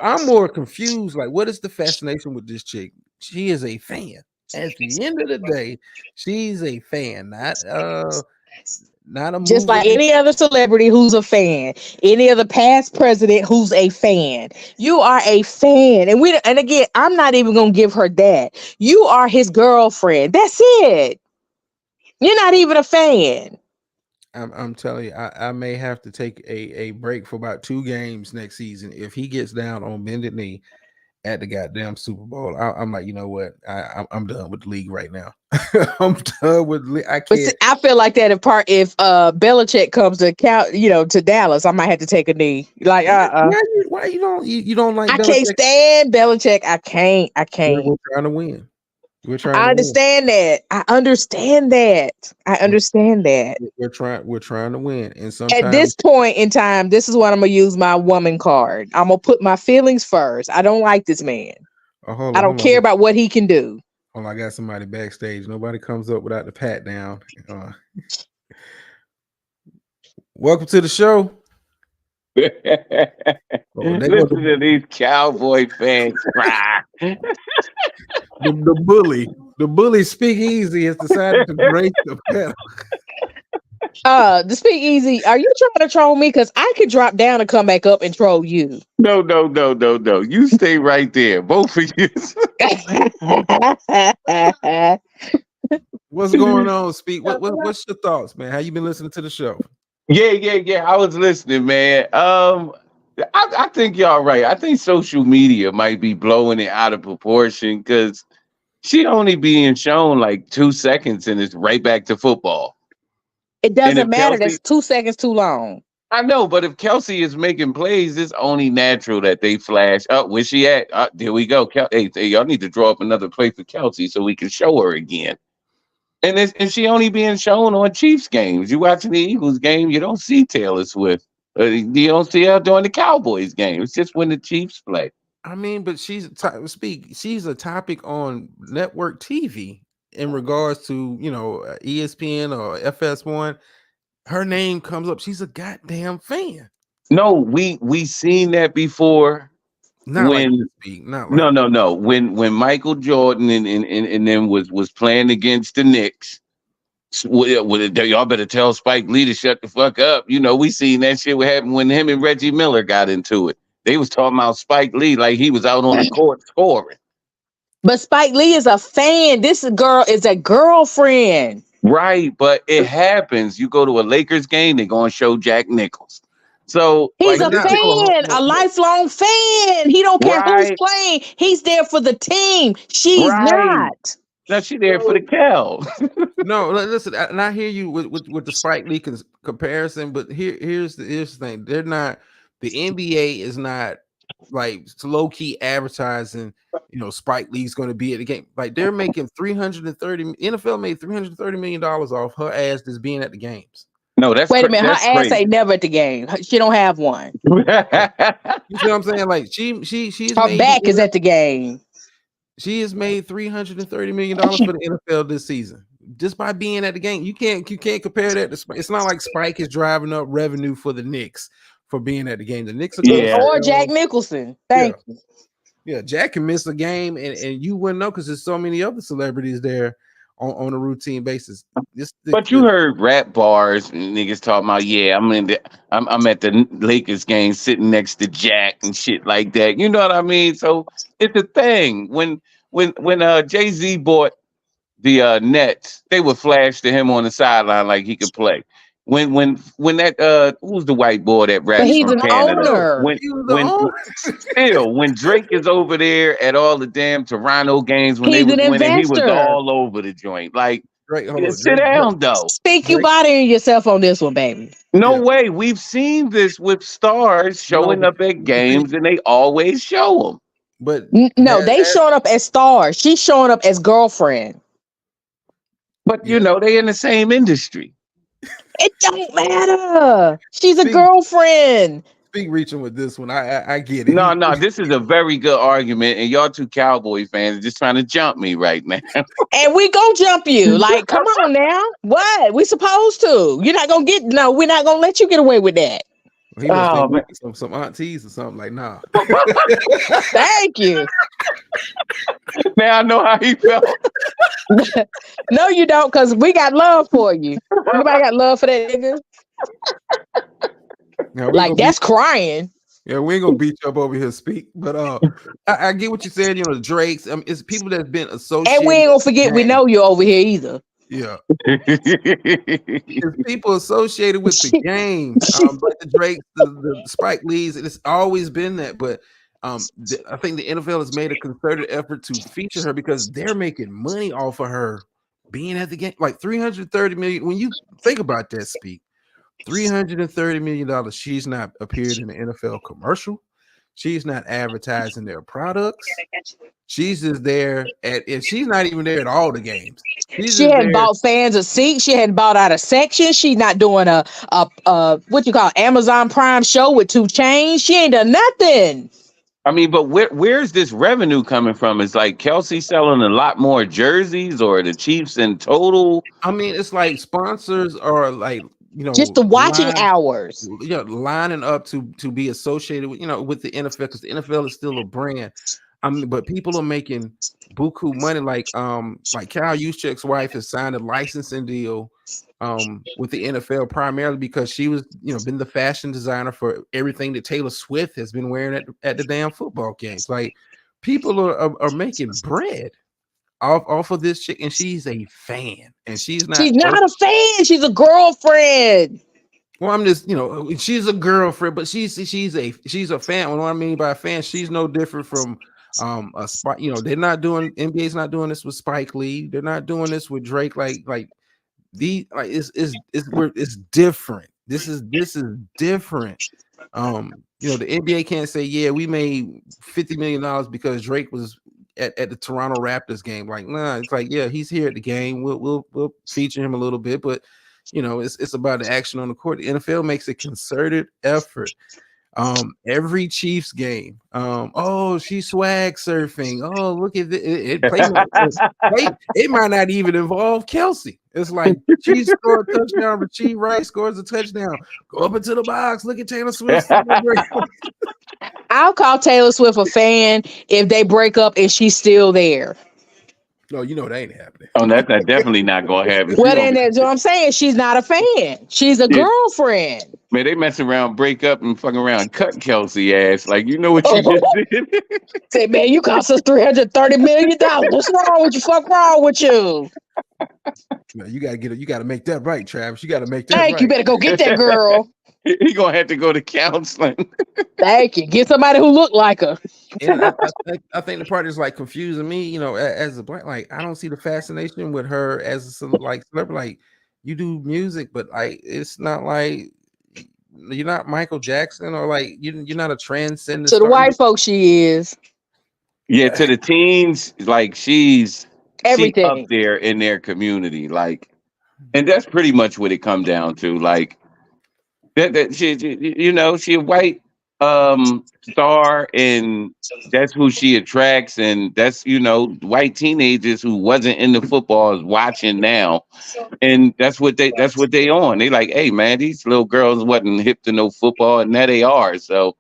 I'm more confused. Like, what is the fascination with this chick? She is a fan. At the end of the day, she's a fan, not a just like any other celebrity who's a fan, any other past president who's a fan. You are a fan, and again, I'm not even gonna give her that. You are his girlfriend. That's it. You're not even a fan. I'm telling you, I may have to take a break for about 2 games next season if he gets down on bended knee at the goddamn Super Bowl. I'm like, you know what? I'm done with the league right now. I'm done with. I can't. See, I feel like that if Belichick comes to to Dallas, I might have to take a knee. Like, why you don't like? I Belichick? Can't stand Belichick. I can't. We're trying to win. I understand that. I understand that. We're trying to win. And sometimes at this point in time, this is what I'm gonna use my woman card. I'm gonna put my feelings first. I don't like this man. I don't care about what he can do. Oh, I got somebody backstage. Nobody comes up without the pat down. Welcome to the show. Listen to these Cowboy fans cry. The bully Speakeasy has decided to break the pedal. The Speakeasy, are you trying to troll me? Because I could drop down and come back up and troll you. No. You stay right there, both of you. What's going on, Speak? What's your thoughts, man? How you been listening to the show? Yeah. I was listening, man. I think y'all right. I think social media might be blowing it out of proportion, because she only being shown like 2 seconds and it's right back to football. It doesn't matter. That's 2 seconds too long. I know, but if Kelce is making plays, it's only natural that they flash. Oh, where's she at? There we go. Hey, y'all need to draw up another play for Kelce so we can show her again. And she only being shown on Chiefs games. You watching the Eagles game, you don't see Taylor Swift. You don't see her during the Cowboys game. It's just when the Chiefs play. I mean, but she's a topic on network TV in regards to, you know, ESPN or FS1. Her name comes up. She's a goddamn fan. No, we seen that before. Not when no. When Michael Jordan and them was playing against the Knicks. Y'all better tell Spike Lee to shut the fuck up. You know, we seen that shit what happened when him and Reggie Miller got into it. They was talking about Spike Lee like he was out on the court scoring. But Spike Lee is a fan. This girl is a girlfriend. Right, but it happens. You go to a Lakers game, they're going to show Jack Nichols. So he's a fan, a lifelong fan. He don't care who's playing. He's there for the team. She's not. No, she's there for the cow. No, listen, and I hear you with the Spike Lee comparison, but here's the thing: they're not. The NBA is not like low key advertising. You know, Spike Lee's going to be at the game. Like they're making NFL made $330 million off her ass just being at the games. No, that's Wait a minute, her that's ass crazy. ain't never at the game. She don't have one. You see what I'm saying? Like she's Her made back is at the game. she has made $330 million for the NFL this season just by being at the game. You can't compare that to Spike. It's not like Spike is driving up revenue for the Knicks for being at the game. The Knicks are Yeah. Or Jack Nicholson. Thank you. Yeah, Jack can miss a game and you wouldn't know because there's so many other celebrities there on a routine basis. But you heard rap bars and niggas talking about, yeah, I'm at the Lakers game sitting next to Jack and shit like that. You know what I mean? So it's a thing. When Jay-Z bought the Nets, they would flash to him on the sideline like he could play. When that who's the white boy that raps But he's from an Canada? owner. When Drake is over there at all the damn Toronto games when He's they was an winning, he was investor. all over the joint. Like, Drake, hold on, sit down though. Speak you bothering yourself on this one, baby. No way. We've seen this with stars showing up at games, and they always show them. But No, they showing up as stars. She's showing up as girlfriend. But you know, they in the same industry. It don't matter. She's a girlfriend. Speak reaching with this one. I get it. No, this is a very good argument, and y'all two Cowboy fans are just trying to jump me right now. And we gonna jump you. Like, come on now. What? We supposed to. You're not gonna we're not gonna let you get away with that. He must think some aunties or something like, nah. Thank you. Now I know how he felt. No, you don't, because we got love for you. Anybody got love for that nigga? Like, that's crying. Yeah, we ain't gonna beat you up over here, speak. But I get what you said. You know, the Drakes. It's people that's been associated. And we ain't gonna forget we know you over here either. Yeah, it's people associated with the game. But the Drakes, the Spike Lees, it's always been that. But I think the NFL has made a concerted effort to feature her because they're making money off of her being at the game. Like $330 million. When you think about that, speak. $330 million. She's not appeared in the NFL commercial. She's not advertising their products. She's just there and she's not even there at all the games. She hadn't bought fans a seat. She hadn't bought out a section. She's not doing a what you call Amazon Prime show with 2 Chainz. She ain't done nothing. I mean, but where's this revenue coming from? Is like Kelsey selling a lot more jerseys, or the Chiefs in total? I mean, it's like sponsors are like, you know, just the watching hours. Yeah, lining up to be associated with, you know, with the NFL, because the NFL is still a brand. I mean, but people are making buku money. Like Kyle Juszczyk's wife has signed a licensing deal with the NFL primarily because she was, you know, been the fashion designer for everything that Taylor Swift has been wearing at the damn football games. Like, people are making bread off of this chick, and she's a fan, and she's not a fan. She's a girlfriend. Well, I'm just, you know, she's a girlfriend, but she's a fan. What I mean by fan, she's no different from a Spike. You know, they're not doing, NBA's not doing this with Spike Lee. They're not doing this with Drake. It's different. This is different. You know, the NBA can't say, yeah, we made $50 million because Drake was at the Toronto Raptors game. Like, nah, it's like, yeah, he's here at the game. We'll feature him a little bit, but you know, it's about the action on the court. The NFL makes a concerted effort. Every Chiefs game. Oh, she's swag surfing. Oh, look at it. It might not even involve Kelsey. It's like she scored a touchdown, Rasheed Rice scores a touchdown. Go up into the box. Look at Taylor Swift. I'll call Taylor Swift a fan if they break up and she's still there. No, you know that ain't happening. Oh, that's definitely not gonna happen. Well, then that's what I'm saying. She's not a fan. She's a girlfriend. Man, they mess around, break up, and fucking around, cut Kelsey ass. Like, you know what you just did? Say, man, you cost us $330 million. What's wrong with you? Fuck wrong with you? No, you gotta make that right, Travis. You gotta make that right. You better go get that girl. He gonna have to go to counseling. Thank you. Get somebody who look like her. And I think the part is like confusing me, you know, as a black, like I don't see the fascination with her as a celebrity. Like, you do music, but like it's not like Michael Jackson, or like you're not a transcendent To the star. white folks, she is Yeah, to the teens, like she up everything. there in their community, like, and that's pretty much what it come down to. Like that she a white star, and that's who she attracts, and that's white teenagers who wasn't into football is watching now, and that's what they on. They like, hey man, these little girls wasn't hip to no football, and now they are. So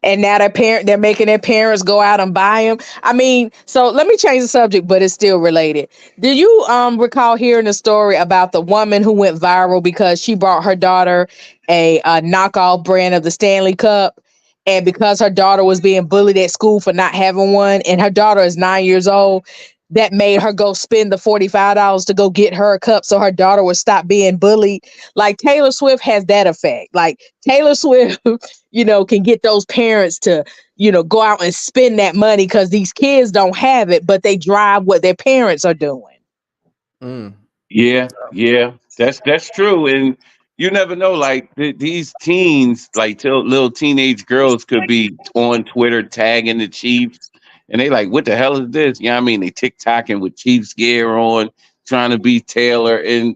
And now they're making their parents go out and buy them. I mean, so let me change the subject, but it's still related. Do you recall hearing a story about the woman who went viral because she bought her daughter a knockoff brand of the Stanley Cup, and because her daughter was being bullied at school for not having one, and her daughter is 9 years old, that made her go spend the $45 to go get her a cup so her daughter would stop being bullied. Like Taylor Swift has that effect. Like Taylor Swift, can get those parents to, go out and spend that money because these kids don't have it, but they drive what their parents are doing. Mm. yeah, that's true, and you never know. Like these teens, like little teenage girls, could be on Twitter tagging the Chiefs, and they like, what the hell is this? You know what I mean? They TikToking with Chiefs gear on, trying to be Taylor, and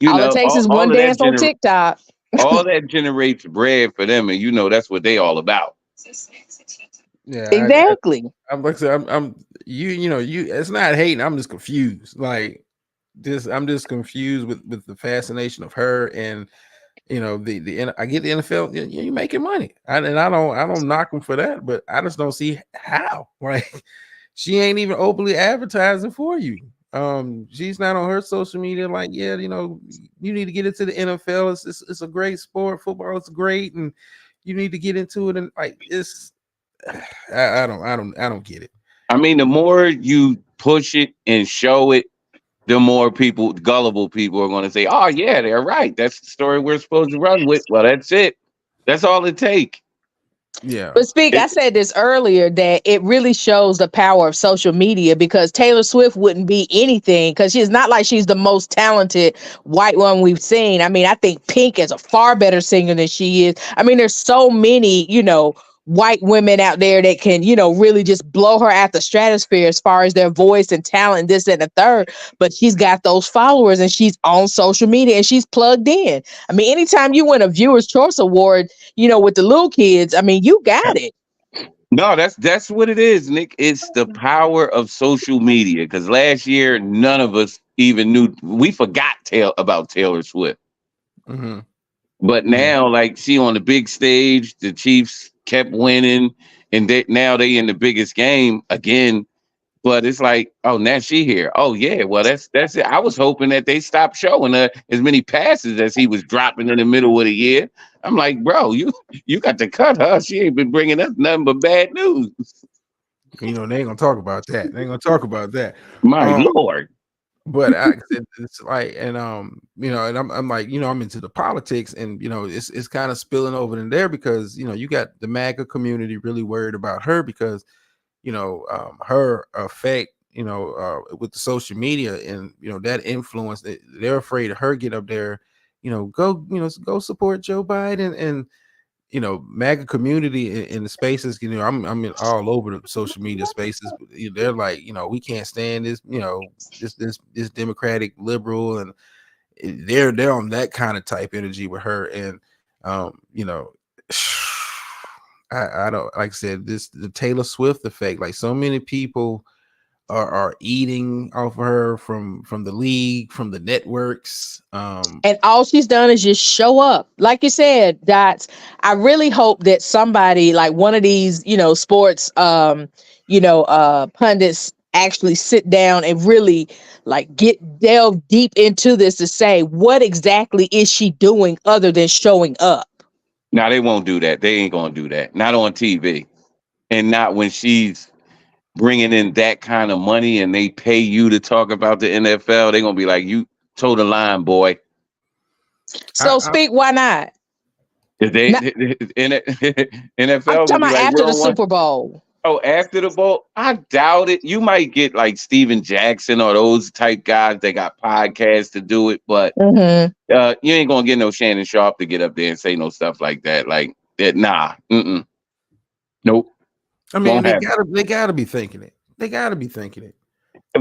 All it takes is all one of that dance on TikTok. all that generates bread for them, and that's what they all about. Yeah, Exactly. I'm like I said, I'm you. It's not hating. I'm just confused. Like I'm just confused with the fascination of her, and I get the NFL. You're making money, and I don't knock them for that, but I just don't see how. Like she ain't even openly advertising for you. She's not on her social media like, yeah, you need to get into the NFL. It's a great sport. Football is great, and you need to get into it. And like it's, I don't get it. I mean, the more you push it and show it, the more gullible people are going to say, oh yeah, they're right. That's the story we're supposed to run with. Well, that's it. That's all it takes. Yeah. But I said this earlier, that it really shows the power of social media, because Taylor Swift wouldn't be anything, because she's not like she's the most talented white one we've seen. I mean, I think Pink is a far better singer than she is. I mean, there's so many, white women out there that can, really just blow her out the stratosphere as far as their voice and talent, this and the third. But she's got those followers, and she's on social media, and she's plugged in. I mean, anytime you win a Viewer's Choice Award, with the little kids, I mean, you got it. No, that's what it is, Nick. It's the power of social media. Because last year, none of us even knew. We forgot about Taylor Swift. Mm-hmm. But now, like, she on the big stage, the Chiefs kept winning, and now they in the biggest game again. But it's like, oh, now she here. Oh yeah, well that's it. I was hoping that they stopped showing her as many passes as he was dropping in the middle of the year. I'm like, bro, you got to cut her. She ain't been bringing us nothing but bad news. They ain't gonna talk about that. They ain't gonna talk about that. My Lord. But it's like, and and I'm like, I'm into the politics, and it's kind of spilling over in there, because you got the MAGA community really worried about her, because her effect, with the social media, and that influence, they're afraid of her get up there, go support Joe Biden, and MAGA community in the spaces, I'm in all over the social media spaces. They're like, we can't stand this, this Democratic liberal, and they're on that kind of type energy with her, and I don't, like I said, the Taylor Swift effect. Like, so many people are eating off of her from the league, from the networks. And all she's done is just show up. Like you said, Dots, I really hope that somebody, like one of these, sports pundits, actually sit down and really delve deep into this to say, what exactly is she doing other than showing up? Now they won't do that. They ain't gonna do that. Not on TV, and not when she's bringing in that kind of money and they pay you to talk about the NFL. They're gonna be like, you toe the line, boy. So why not? If NFL, I'm talking about like, after the Super Bowl. Oh, after the bowl, I doubt it. You might get like Steven Jackson or those type guys that got podcasts to do it, but Mm-hmm. you ain't gonna get no Shannon Sharp to get up there and say no stuff like that. Like that, nah, nope, I mean, won't happen. they gotta be thinking it. They gotta be thinking it.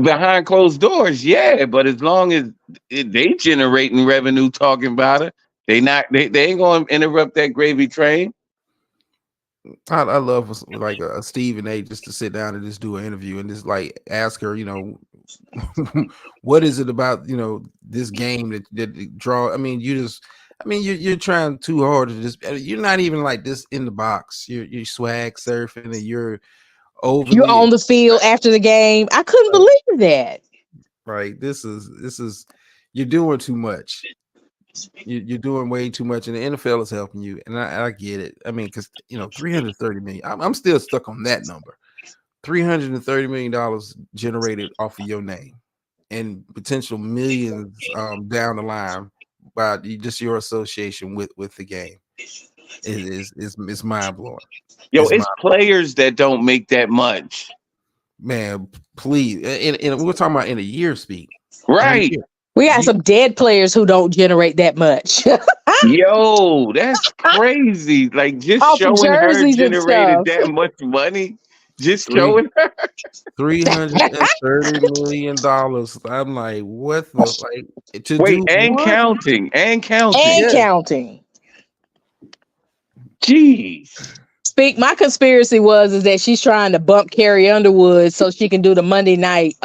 Behind closed doors, yeah, but as long as they generating revenue talking about it, they ain't gonna interrupt that gravy train. I love like a Stephen A. just to sit down and just do an interview and just like ask her, what is it about this game that draw? I mean, you're trying too hard to just. You're not even like this in the box. You're swag surfing and you're overly. You're on the field after the game. I couldn't believe that. Right. This is you're doing too much. You're doing way too much, and the NFL is helping you, and I get it. I mean, because $330 million. I'm still stuck on that number. $330 million generated off of your name, and potential millions down the line by just your association with the game. It's mind blowing. Yo, it's players that don't make that much. Man, please, and we're talking about in a year speak, right? We got some dead players who don't generate that much. Yo, that's crazy. Like just showing her generated that much money. Just showing her $330 million. I'm like, what the counting. Jeez. My conspiracy is that she's trying to bump Carrie Underwood so she can do the Monday night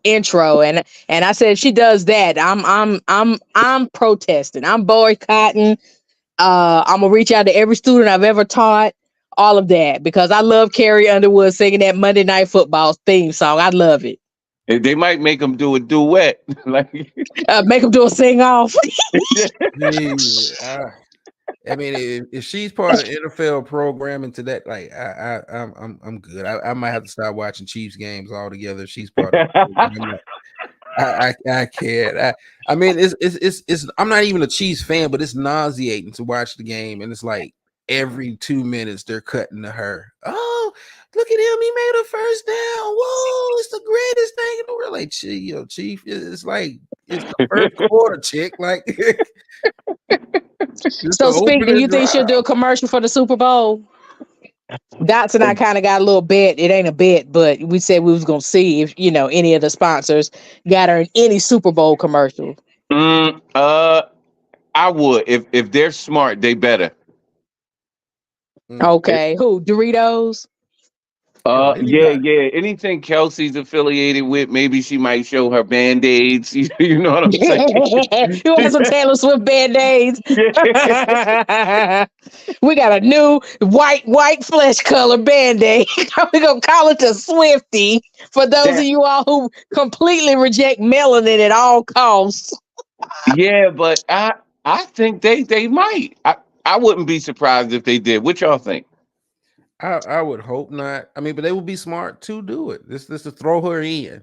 intro, and I said if she does that, I'm protesting. I'm boycotting. I'm gonna reach out to every student I've ever taught, all of that, because I love Carrie Underwood singing that Monday Night Football theme song. I love it. They might make them do a duet, like make them do a sing off. I mean, if she's part of NFL programming to that, like I'm good. I might have to start watching Chiefs games altogether. If she's part of it. I can't. I mean, it's. I'm not even a Chiefs fan, but it's nauseating to watch the game, and it's like every 2 minutes they're cutting to her. Oh, look at him! He made a first down. Whoa, it's the greatest thing in the world. Like, Chief, it's like it's the first quarter, chick. Like. So speaking, you think she'll do a commercial for the Super Bowl? Dots and I kind of got a little bet. It ain't a bet, but we said we was gonna see if any of the sponsors got her in any Super Bowl commercial. I would if they're smart, they better. Okay, who? Doritos? Yeah. Anything Kelsey's affiliated with, maybe she might show her Band-Aids. You know what I'm saying? You want some Taylor Swift Band-Aids? We got a new white flesh color Band-Aid. We're gonna call it the Swifty for those of you all who completely reject melanin at all costs. Yeah, but I think they might. I wouldn't be surprised if they did. What y'all think? I would hope not. I mean, but they would be smart to do it. This to throw her in.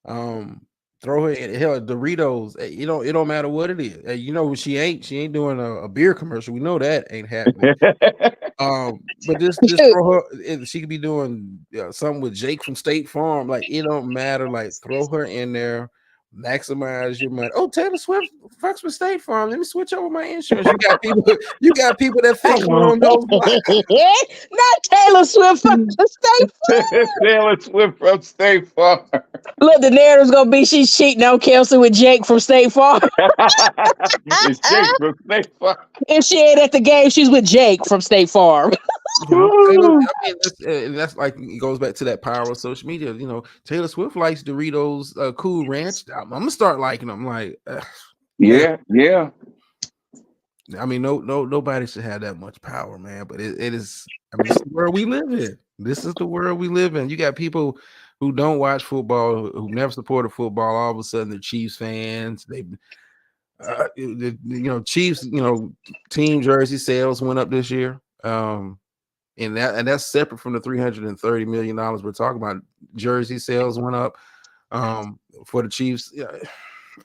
Throw her in. Hell, Doritos. It don't matter what it is. She ain't doing a beer commercial. We know that ain't happening. But just throw her. She could be doing something with Jake from State Farm. Like it don't matter. Like throw her in there. Maximize your money. Oh, Taylor Swift fucks with State Farm. Let me switch over my insurance. You got people that think on those blocks. Not Taylor Swift from State Farm. Taylor Swift from State Farm. Look, the narrative's gonna be she's cheating on Kelsey with Jake from State Farm. It's Jake from State Farm. If she ain't at the game, she's with Jake from State Farm. I mean, that's like it goes back to that power of social media. Taylor Swift likes Doritos Cool Ranch. I'm gonna start liking them. Like, yeah. I mean, nobody should have that much power, man. But it is. I mean, it's the world we live in. This is the world we live in. You got people who don't watch football, who never supported football. All of a sudden, they're Chiefs fans. They, Chiefs. Team jersey sales went up this year. And that's separate from the $330 million we're talking about. Jersey sales went up for the Chiefs.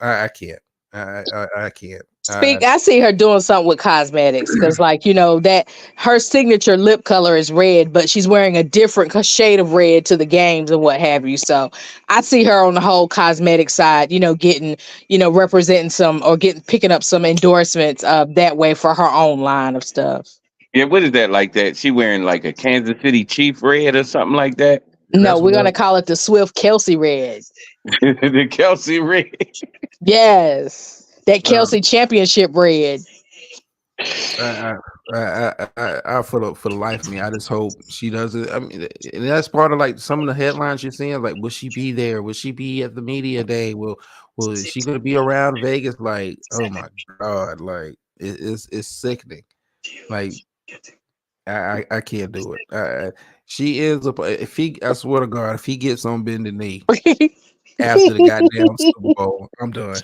I can't. I can't. I see her doing something with cosmetics because, like, that her signature lip color is red, but she's wearing a different shade of red to the games and what have you. So I see her on the whole cosmetic side, getting, representing some or picking up some endorsements that way for her own line of stuff. Yeah, what is that like that? She wearing like a Kansas City Chief red or something like that? No, we're going to call it the Swift Kelsey red. The Kelsey red. Yes. That Kelsey championship red. I for the life of me, I just hope she does it. I mean, and that's part of like some of the headlines you're seeing. Like, will she be there? Will she be at the media day? Is she gonna be around Vegas? Like, oh my god, like it's sickening. Like, I can't do it. She is I swear to God, if he gets on bended knee after the goddamn Super Bowl, I'm done.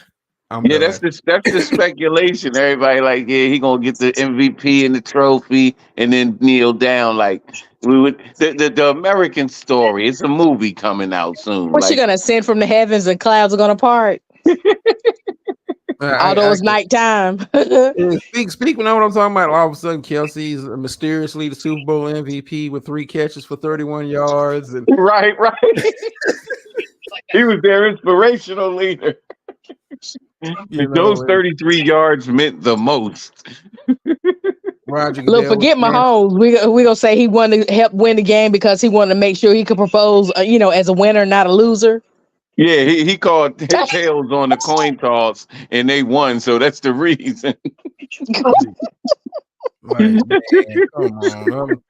Yeah, that's the speculation. Everybody like, yeah, he gonna get the MVP and the trophy, and then kneel down like we would. The American Story. It's a movie coming out soon. What's she gonna send from the heavens and clouds are gonna part? Although it's nighttime. Speak. You know what I'm talking about? All of a sudden, Kelsey's mysteriously the Super Bowl MVP with 3 catches for 31 yards. And right. He was their inspirational leader. Those 33 yards meant the most. Roger Look, forget Mahomes. We gonna say he wanted to help win the game because he wanted to make sure he could propose, as a winner, not a loser. Yeah, he called tails on the coin toss and they won, so that's the reason. Like, man, come on.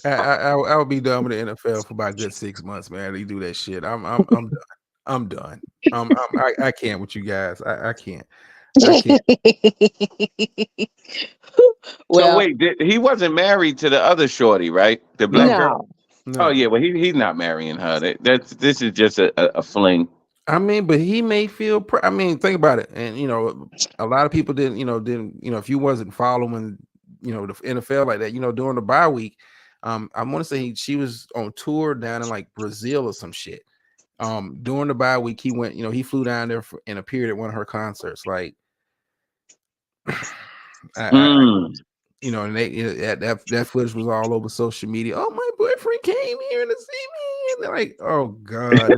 I would be done with the NFL for about a good 6 months, man. They do that shit. I'm done. I'm done. I can't with you guys. I can't. Well, so wait, he wasn't married to the other shorty, right? The black girl. No. Oh yeah, well he's not marrying her. This is just a fling. I mean, but he may feel. Think about it, and a lot of people didn't. If you wasn't following, the NFL like that, during the bye week, I want to say she was on tour down in like Brazil or some shit. During the bye week, he went. He flew down there and appeared at one of her concerts. Like, and that footage was all over social media. Oh, my boyfriend came here to see me, and they're like, oh god.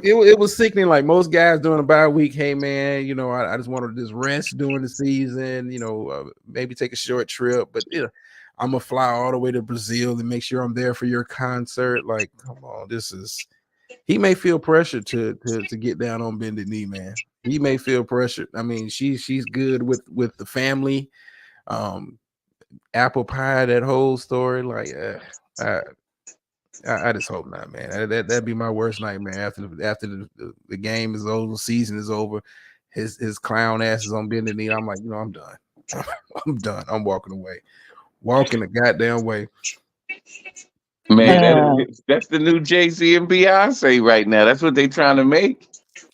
It was sickening. Like most guys during the bye week, hey man, I just wanted to just rest during the season, maybe take a short trip, but I'm gonna fly all the way to Brazil and make sure I'm there for your concert. Like, come on, he may feel pressure to get down on bended knee, man. He may feel pressure. I mean, she's good with the family, apple pie, that whole story. Like, I just hope not, man. That'd be my worst nightmare after the game is over, the season is over. His clown ass is on bended knee. I'm like, I'm done. I'm done. I'm walking away. Walking the goddamn way. Man, that's the new Jay-Z and Beyonce right now. That's what they trying to make.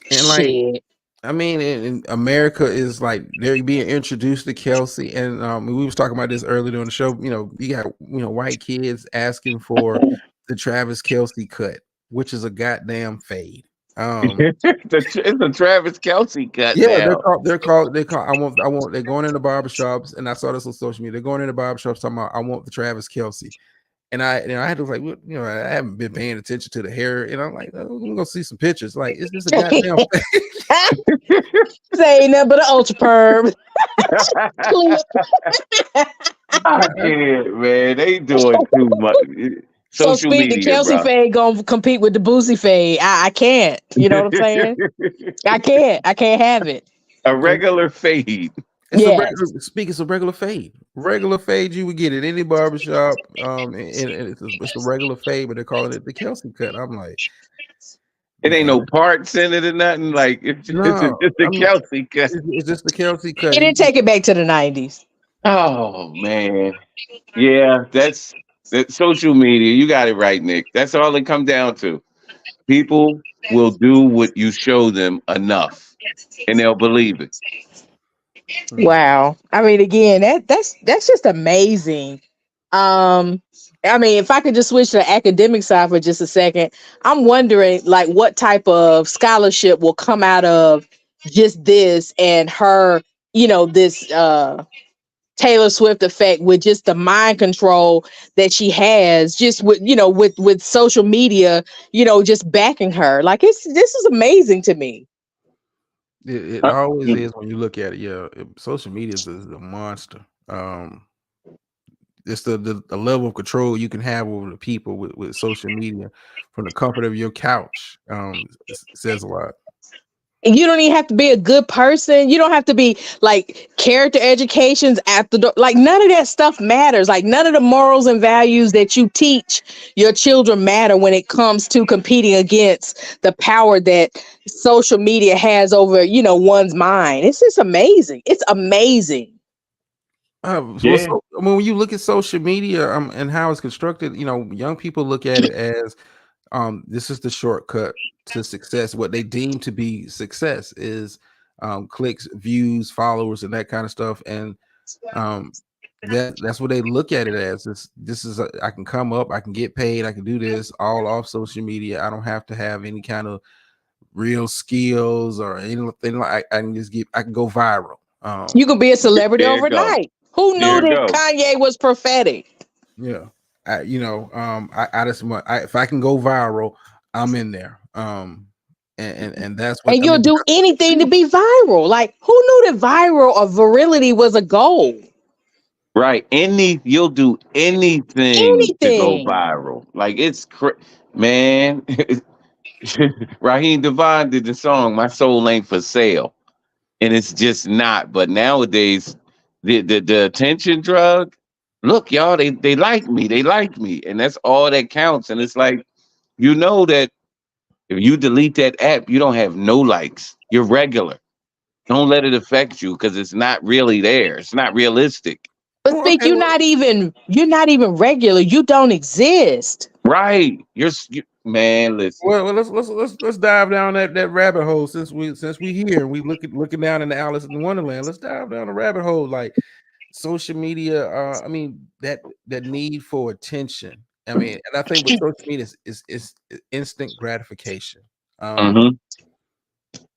And like, I mean, in America is like they're being introduced to Kelsey, and we was talking about this earlier on the show. You got white kids asking for the Travis Kelsey cut, which is a goddamn fade. It's a Travis Kelsey cut. Yeah, they're called. They're going into barbershops, and I saw this on social media. They're going into barbershops talking about, I want the Travis Kelsey. And I had to like, I haven't been paying attention to the hair, and I'm like, I'm gonna see some pictures. Like, is this a goddamn fade? Say nothing but an ultra perm. I can't, man. They doing too much. So speak, the Kelsey fade gonna compete with the Boosie fade. I can't. You know what I'm saying? I can't have it. A regular fade. It's a regular fade. Regular fade, you would get it any barbershop. And it's a regular fade, but they're calling it the Kelsey cut. I'm like, it ain't no parts in it or nothing. Like it's just the Kelsey cut. It's just the Kelsey cut. He didn't take it back to the 90s. Oh man, yeah, that's social media. You got it right, Nick. That's all it comes down to. People will do what you show them enough, and they'll believe it. Wow. I mean, again, that's just amazing I mean, if I could just switch to the academic side for just a second, I'm wondering like what type of scholarship will come out of just this and her, this Taylor Swift effect with just the mind control that she has just with, with social media, just backing her. Like this is amazing to me. It always is when you look at it. Yeah, social media is a monster. It's the level of control you can have over the people with social media from the comfort of your couch. It says a lot. And you don't even have to be a good person. You don't have to be like character educations at the door. Like none of that stuff matters. Like none of the morals and values that you teach your children matter when it comes to competing against the power that social media has over, one's mind. It's just amazing. It's amazing. So, when you look at social media and how it's constructed, young people look at it as this is the shortcut to success. What they deem to be success is clicks, views, followers, and that kind of stuff. And that's what they look at it as. This is I can come up, I can get paid, I can do this all off social media. I don't have to have any kind of real skills or anything. Like I can go viral. You could be a celebrity overnight. Who knew that Kanye was prophetic? Yeah. I just want if I can go viral, I'm in there. And that's what. And you'll do anything to be viral. Like who knew that viral or virility was a goal? Right. You'll do anything to go viral. Like it's man. Raheem Devine did the song "My Soul Ain't for Sale," and it's just not. But nowadays, the attention drug. Look, y'all, they like me. They like me. And that's all that counts. And it's like, that if you delete that app, you don't have no likes. You're regular. Don't let it affect you because it's not really there. It's not realistic. But think you're not even regular. You don't exist. Right. Man, listen. Well, let's dive down that rabbit hole since we here and we looking down in the Alice in Wonderland. Let's dive down the rabbit hole like social media. I mean that need for attention. I mean, and I think with social media is instant gratification.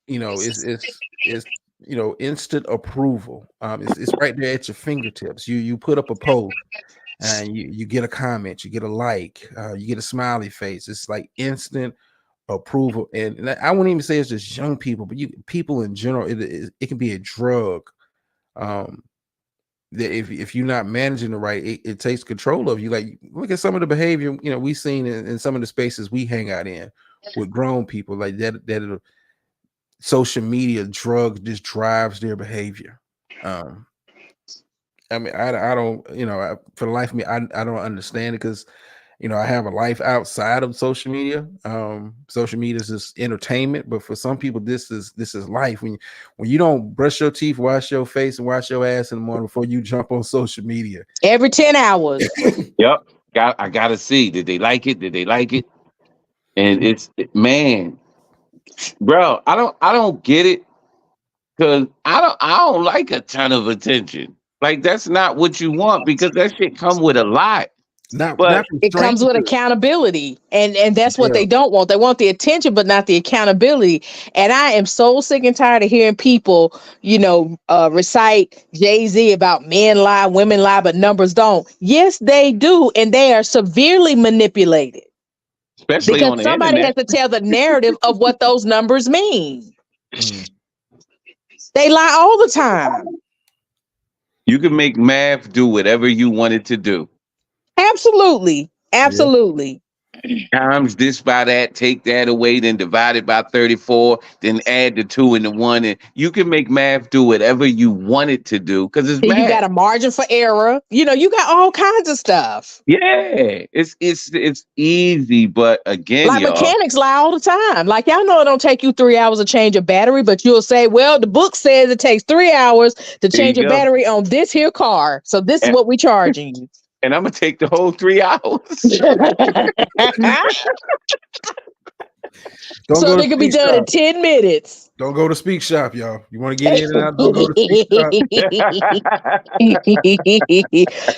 It's instant approval. It's right there at your fingertips. You put up a post and you get a comment, you get a like, you get a smiley face. It's like instant approval. And I wouldn't even say it's just young people, but people in general. It can be a drug. That if you're not managing it right, it takes control of you. Like look at some of the behavior we've seen in some of the spaces we hang out in with grown people like that. Social media drug just drives their behavior. I mean, I don't, for the life of me, I don't understand it because, I have a life outside of social media. Social media is just entertainment, but for some people, this is life. When you don't brush your teeth, wash your face, and wash your ass in the morning before you jump on social media every 10 hours. Yep, I gotta see. Did they like it? Did they like it? And man, bro, I don't get it because I don't like a ton of attention. Like that's not what you want because that shit come with a lot. It comes with accountability, and that's what they don't want. They want the attention, but not the accountability. And I am so sick and tired of hearing people, recite Jay-Z about men lie, women lie, but numbers don't. Yes, they do, and they are severely manipulated. Especially because on the somebody internet. has to tell the narrative of what those numbers mean. They lie all the time. You can make math do whatever you want it to do. Absolutely. Times this by that, take that away, then divide it by 34, then add the 2 and the 1, and you can make math do whatever you want it to do because it's math. You got a margin for error. You got all kinds of stuff. Yeah, it's easy, but again, like mechanics lie all the time. Like y'all know it don't take you 3 hours to change a battery, but you'll say, well, the book says it takes 3 hours to change a battery on this here car, so this is what we charging you. And I'm gonna take the whole 3 hours. Don't So go to they can be Speak done in Shop. 10 minutes. Don't go to Speak Shop, y'all. You want to get in and out? Don't go to Speak Shop.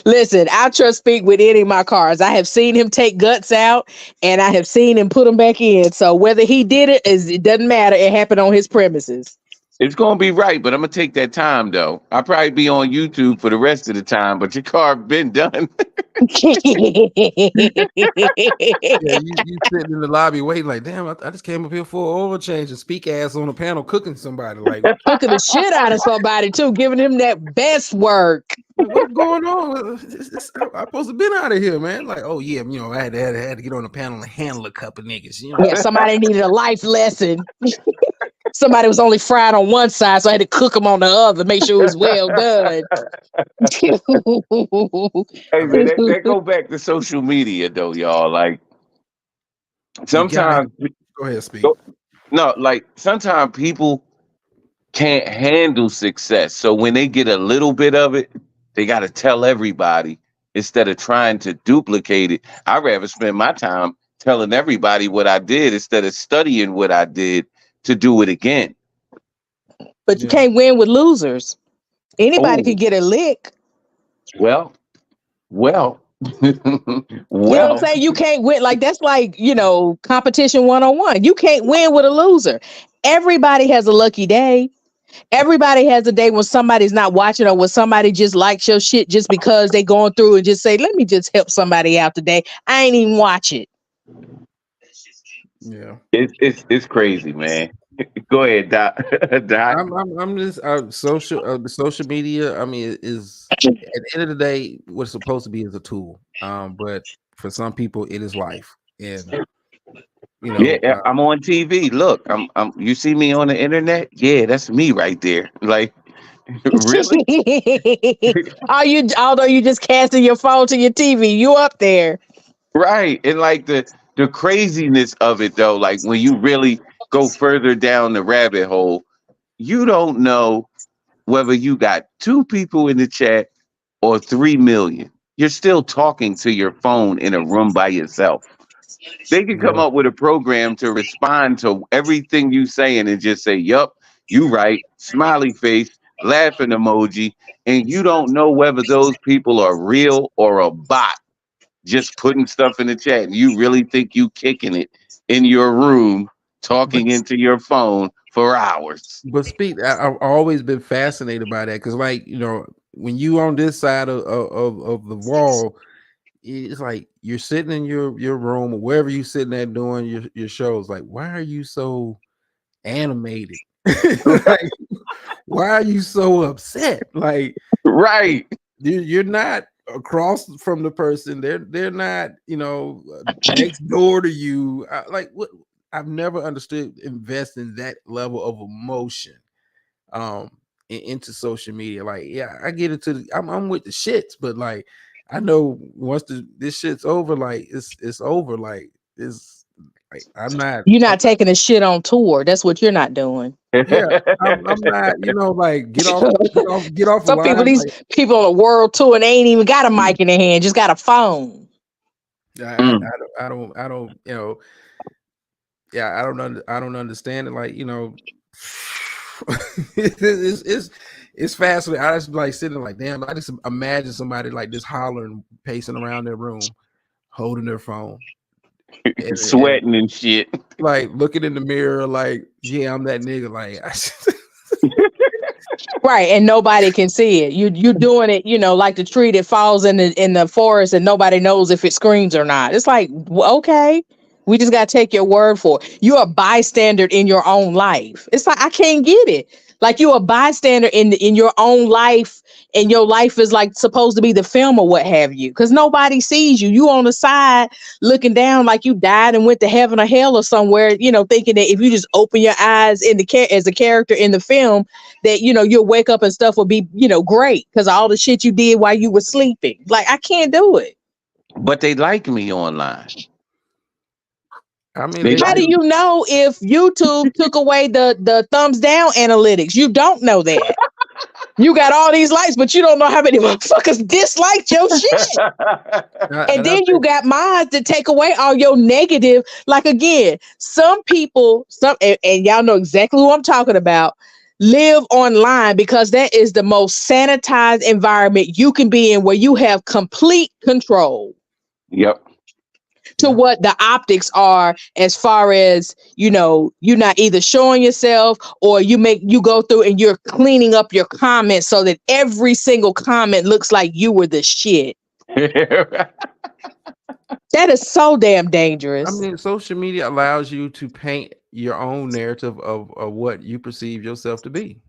Listen, I trust Speak with any of my cars. I have seen him take guts out, and I have seen him put them back in. So whether he did it, it doesn't matter. It happened on his premises. It's gonna be right, but I'm gonna take that time though. I'll probably be on YouTube for the rest of the time, but your car been done. Yeah, you sitting in the lobby waiting like, damn, I just came up here for an oil change and Speak ass on the panel cooking somebody. Like, Cooking the shit out of somebody too, giving him that best work. what's going on? I'm supposed to been out of here, man. Like, oh yeah, I had to get on the panel and handle a couple niggas. Yeah, somebody needed a life lesson. Somebody was only fried on one side, so I had to cook them on the other, make sure it was well done. Hey man, that go back to social media though, y'all. Like sometimes Go ahead, Speak. No, like sometimes people can't handle success. So when they get a little bit of it, they got to tell everybody instead of trying to duplicate it. I'd rather spend my time telling everybody what I did instead of studying what I did to do it again. But you can't win with losers. Anybody Oh. can get a lick. Well. You know what I'm saying? You can't win. Like, that's like, competition 101. You can't win with a loser. Everybody has a lucky day. Everybody has a day when somebody's not watching or when somebody just likes your shit just because they going through and just say, let me just help somebody out today. I ain't even watch it. Yeah, it's crazy, man. Go ahead, Doc. Doc. I'm just social media. I mean, is at the end of the day, what's supposed to be is a tool. But for some people, it is life. And yeah, I'm on TV. Look, I'm. You see me on the internet? Yeah, that's me right there. Like, really? Although you just casting your phone to your TV, you up there. Right. And like the craziness of it though, like when you really go further down the rabbit hole, you don't know whether you got 2 people in the chat or 3 million. You're still talking to your phone in a room by yourself. They can come up with a program to respond to everything you saying and just say, yup, you right, smiley face, laughing emoji, and you don't know whether those people are real or a bot just putting stuff in the chat. And you really think you kicking it in your room, talking into your phone for hours. But Speak, I've always been fascinated by that because, like, when you on this side of the wall, it's like you're sitting in your room or wherever you sitting there doing your shows. Like, why are you so animated? Like, why are you so upset? Like, right, you're not across from the person. They're not, next door to you. Like, what? I've never understood investing that level of emotion into social media. Like, yeah, I get into I'm with the shits, but like I know once this shit's over, like it's over. Like it's like you're not taking a shit on tour. That's what you're not doing. Yeah, I'm not, like get off. Some people, these people on a world tour and they ain't even got a mic in their hand, just got a phone. I don't, yeah, I don't understand it. Like, it's fascinating. I just like sitting there like, damn, I just imagine somebody like this hollering, pacing around their room, holding their phone, sweating and shit, like looking in the mirror, like, yeah, I'm that nigga. Like, right, and nobody can see it. You doing it, like the tree that falls in the forest, and nobody knows if it screams or not. It's like, okay. We just got to take your word for it. You're a bystander in your own life. It's like, I can't get it. Like, you're a bystander in your own life, and your life is like supposed to be the film or what have you, because nobody sees you. You on the side looking down like you died and went to heaven or hell or somewhere, thinking that if you just open your eyes as a character in the film, that, you'll wake up and stuff will be, great because all the shit you did while you were sleeping. Like, I can't do it. But they like me online. I mean, how do you know if YouTube took away the thumbs down analytics? You don't know that. You got all these likes, but you don't know how many motherfuckers disliked your shit. And then you got mods to take away all your negative. Like again, some people, and y'all know exactly who I'm talking about, live online because that is the most sanitized environment you can be in, where you have complete control. Yep. To what the optics are, as far as, you know, you're not either showing yourself or you go through and you're cleaning up your comments so that every single comment looks like you were the shit. That is so damn dangerous. I mean, social media allows you to paint your own narrative of what you perceive yourself to be.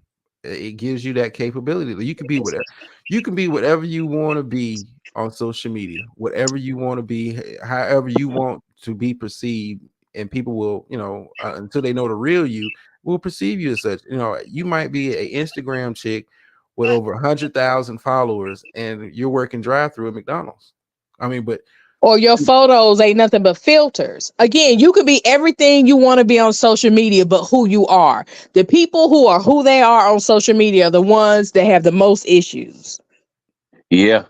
It gives you that capability. You can be whatever. You can be whatever you want to be on social media, whatever you want to be, however you want to be perceived, and people will, you know, until they know the real you, will perceive you as such. You know, you might be an Instagram chick with over 100,000 followers, and you're working drive-through at McDonald's. I mean, but or your photos ain't nothing but filters. Again, you could be everything you want to be on social media, but who you are. The people who are who they are on social media are the ones that have the most issues. Yeah.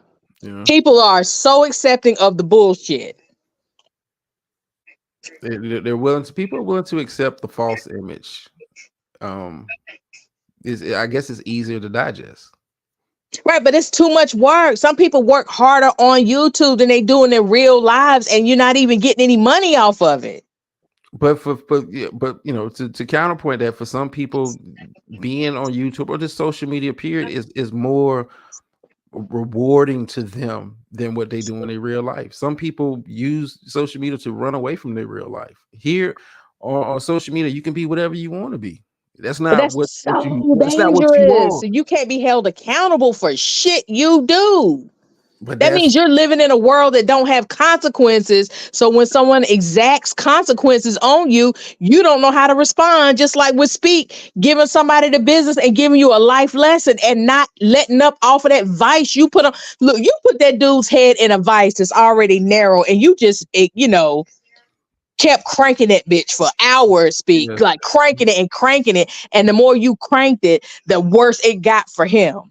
People are so accepting of the bullshit. They're willing to, people are willing to accept the false image. I guess it's easier to digest. Right, but it's too much work. Some people work harder on YouTube than they do in their real lives, and you're not even getting any money off of it. But you know, to counterpoint that, for some people, being on YouTube or just social media period is more rewarding to them than what they do in their real life. Some people use social media to run away from their real life. Here on social media, you can be whatever you want to be. That's not that's what so you dangerous. So you can't be held accountable for shit you do. But that means you're living in a world that don't have consequences. So when someone exacts consequences on you, you don't know how to respond. Just like with Speak, giving somebody the business and giving you a life lesson and not letting up off of that vice you put on. Look, you put that dude's head in a vice that's already narrow, and you just, kept cranking that bitch for hours. Speak, like cranking it. And the more you cranked it, the worse it got for him.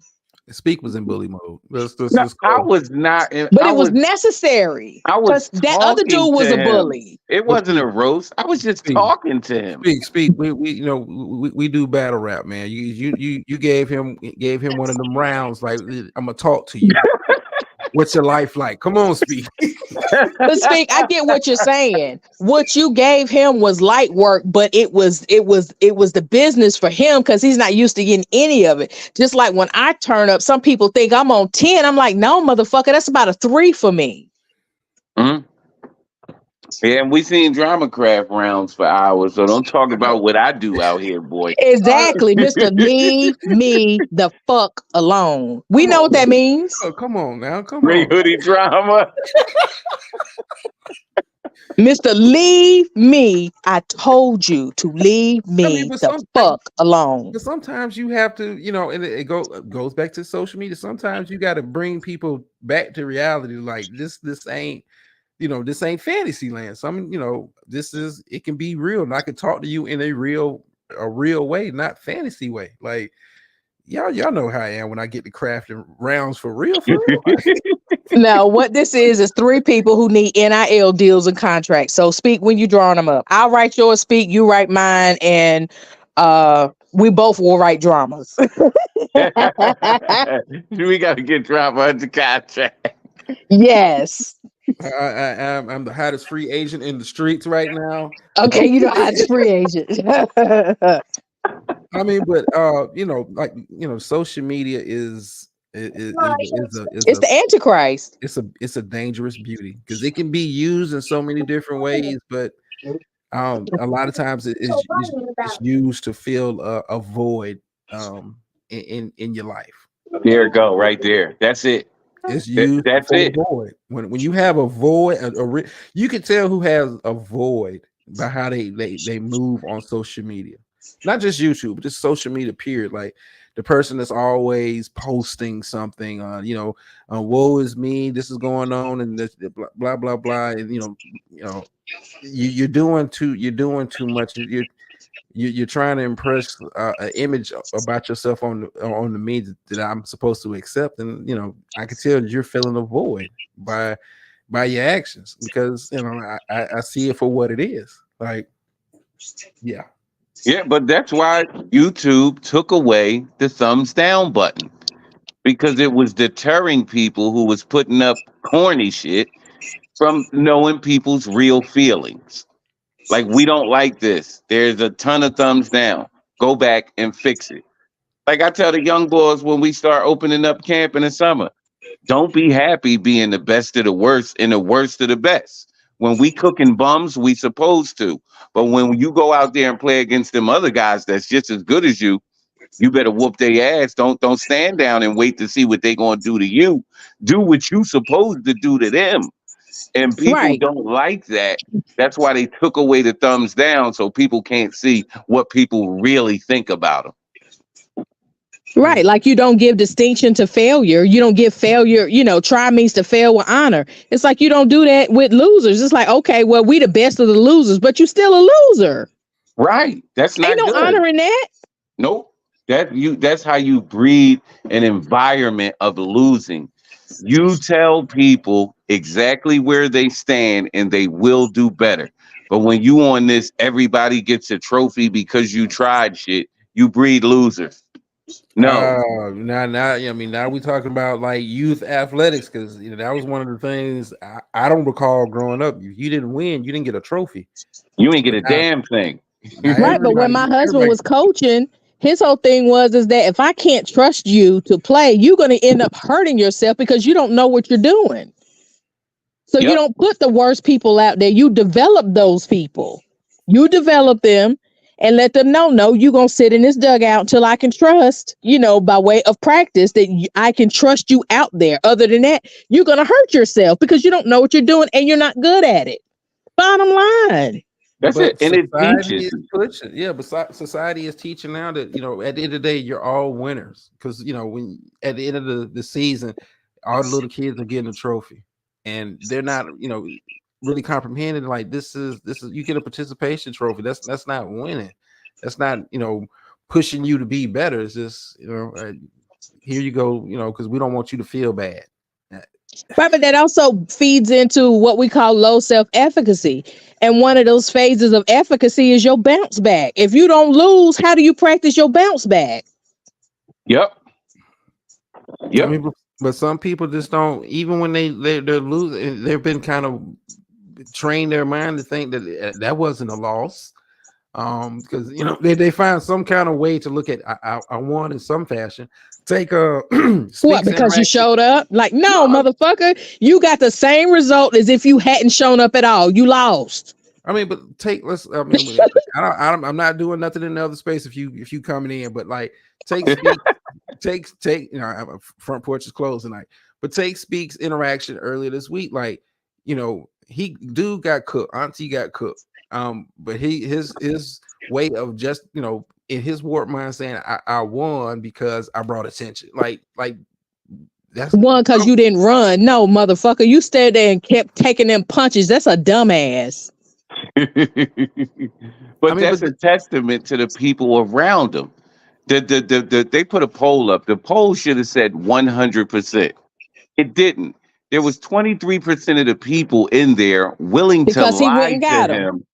Speak was in bully mode. I was not, but it was necessary. I was that other dude was a bully. It wasn't a roast. I was just talking to him. Speak. We do battle rap, man. You gave him one of them rounds. Like, I'm gonna talk to you. What's your life like? Come on, Speak. But Speak, I get what you're saying. What you gave him was light work, but it was the business for him because he's not used to getting any of it. Just like when I turn up, some people think I'm on 10. I'm like, no, motherfucker, that's about a 3 for me. Mm-hmm. Yeah, and we seen Drama Craft rounds for hours, so don't talk about what I do out here, boy. Exactly, Mr. Leave me the fuck alone. We know what that means. Oh, come on now, come Ray on. Hoodie Drama. Mr. Leave me. I told you to leave me the fuck alone. But sometimes you have to, and it goes back to social media. Sometimes you got to bring people back to reality. Like this ain't. This ain't fantasy land. It can be real, and I can talk to you in a real way, not fantasy way. Like y'all know how I am when I get to crafting rounds for real. Now, what this is 3 people who need NIL deals and contracts. So Speak when you drawing them up. I'll write yours, Speak, you write mine, and we both will write dramas. We got to get drama under contract. Yes. I'm the hottest free agent in the streets right now. Okay, you know hottest free agent. I mean, but social media is the Antichrist. It's a dangerous beauty because it can be used in so many different ways, but a lot of times it's used to fill a void in your life. There you go, right there. That's it. It's used. That's it. Void. When you have a void, you can tell who has a void by how they move on social media, not just YouTube, but just social media. Period. Like the person that's always posting something on, woe is me. This is going on, and this blah blah blah. And you're doing too much. you're trying to impress an image about yourself on the me that I'm supposed to accept, and I can tell that you're filling a void by your actions, because I see it for what it is. Like, yeah. Yeah, but that's why YouTube took away the thumbs down button, because it was deterring people who was putting up corny shit from knowing people's real feelings. Like, we don't like this. There's a ton of thumbs down. Go back and fix it. Like I tell the young boys when we start opening up camp in the summer, don't be happy being the best of the worst and the worst of the best. When we cooking bums, we supposed to. But when you go out there and play against them other guys that's just as good as you better whoop their ass. Don't stand down and wait to see what they gonna do to you. Do what you supposed to do to them. And people Right. don't like that. That's why they took away the thumbs down, so people can't see what people really think about them. Right. Like, you don't give distinction to failure. You don't give failure, try means to fail with honor. It's like you don't do that with losers. It's like, okay, well, we the best of the losers, but you still a loser. Right. That's not Ain't no good. honor in that. Nope. That's how you breed an environment of losing. You tell people exactly where they stand and they will do better. But when you on this, everybody gets a trophy because you tried shit, you breed losers. No. Now we talking about like youth athletics, because that was one of the things I don't recall growing up. You didn't win, you didn't get a trophy. You ain't get a Now- damn thing. Right. But when my husband was coaching, his whole thing is that if I can't trust you to play, you're going to end up hurting yourself because you don't know what you're doing. So you Yep. don't put the worst people out there. You develop those people. You develop them and let them know, no, you're going to sit in this dugout until I can trust, by way of practice that I can trust you out there. Other than that, you're going to hurt yourself because you don't know what you're doing and you're not good at it. Bottom line. That's But it. And it society teaches. is pushing. Yeah, but society is teaching now that at the end of the day, you're all winners, because when at the end of the season, all the little kids are getting a trophy, and they're not really comprehending, like, this is you get a participation trophy. That's not winning. That's not pushing you to be better. It's just here you go, because we don't want you to feel bad. Right, but that also feeds into what we call low self-efficacy. And one of those phases of efficacy is your bounce back. If you don't lose, how do you practice your bounce back? Yep. I mean, but some people just don't, even when they're losing, they've been kind of trained their mind to think that that wasn't a loss. Because they find some kind of way to look at I won in some fashion. Take what, because you showed up? Like, no, motherfucker, you got the same result as if you hadn't shown up at all. You lost. I mean, but I'm not doing nothing in the other space if you coming in, but like take front porch is closed tonight, but take Speaks interaction earlier this week, like he got cooked, auntie got cooked, but his way of just in his warped mind saying I won because I brought attention, like that's one, because you didn't run. No, motherfucker, you stayed there and kept taking them punches. That's a dumbass. But that's a testament to the people around them. They put a poll up. The poll should have said 100%. It didn't. There was 23% of the people in there willing to lie to him.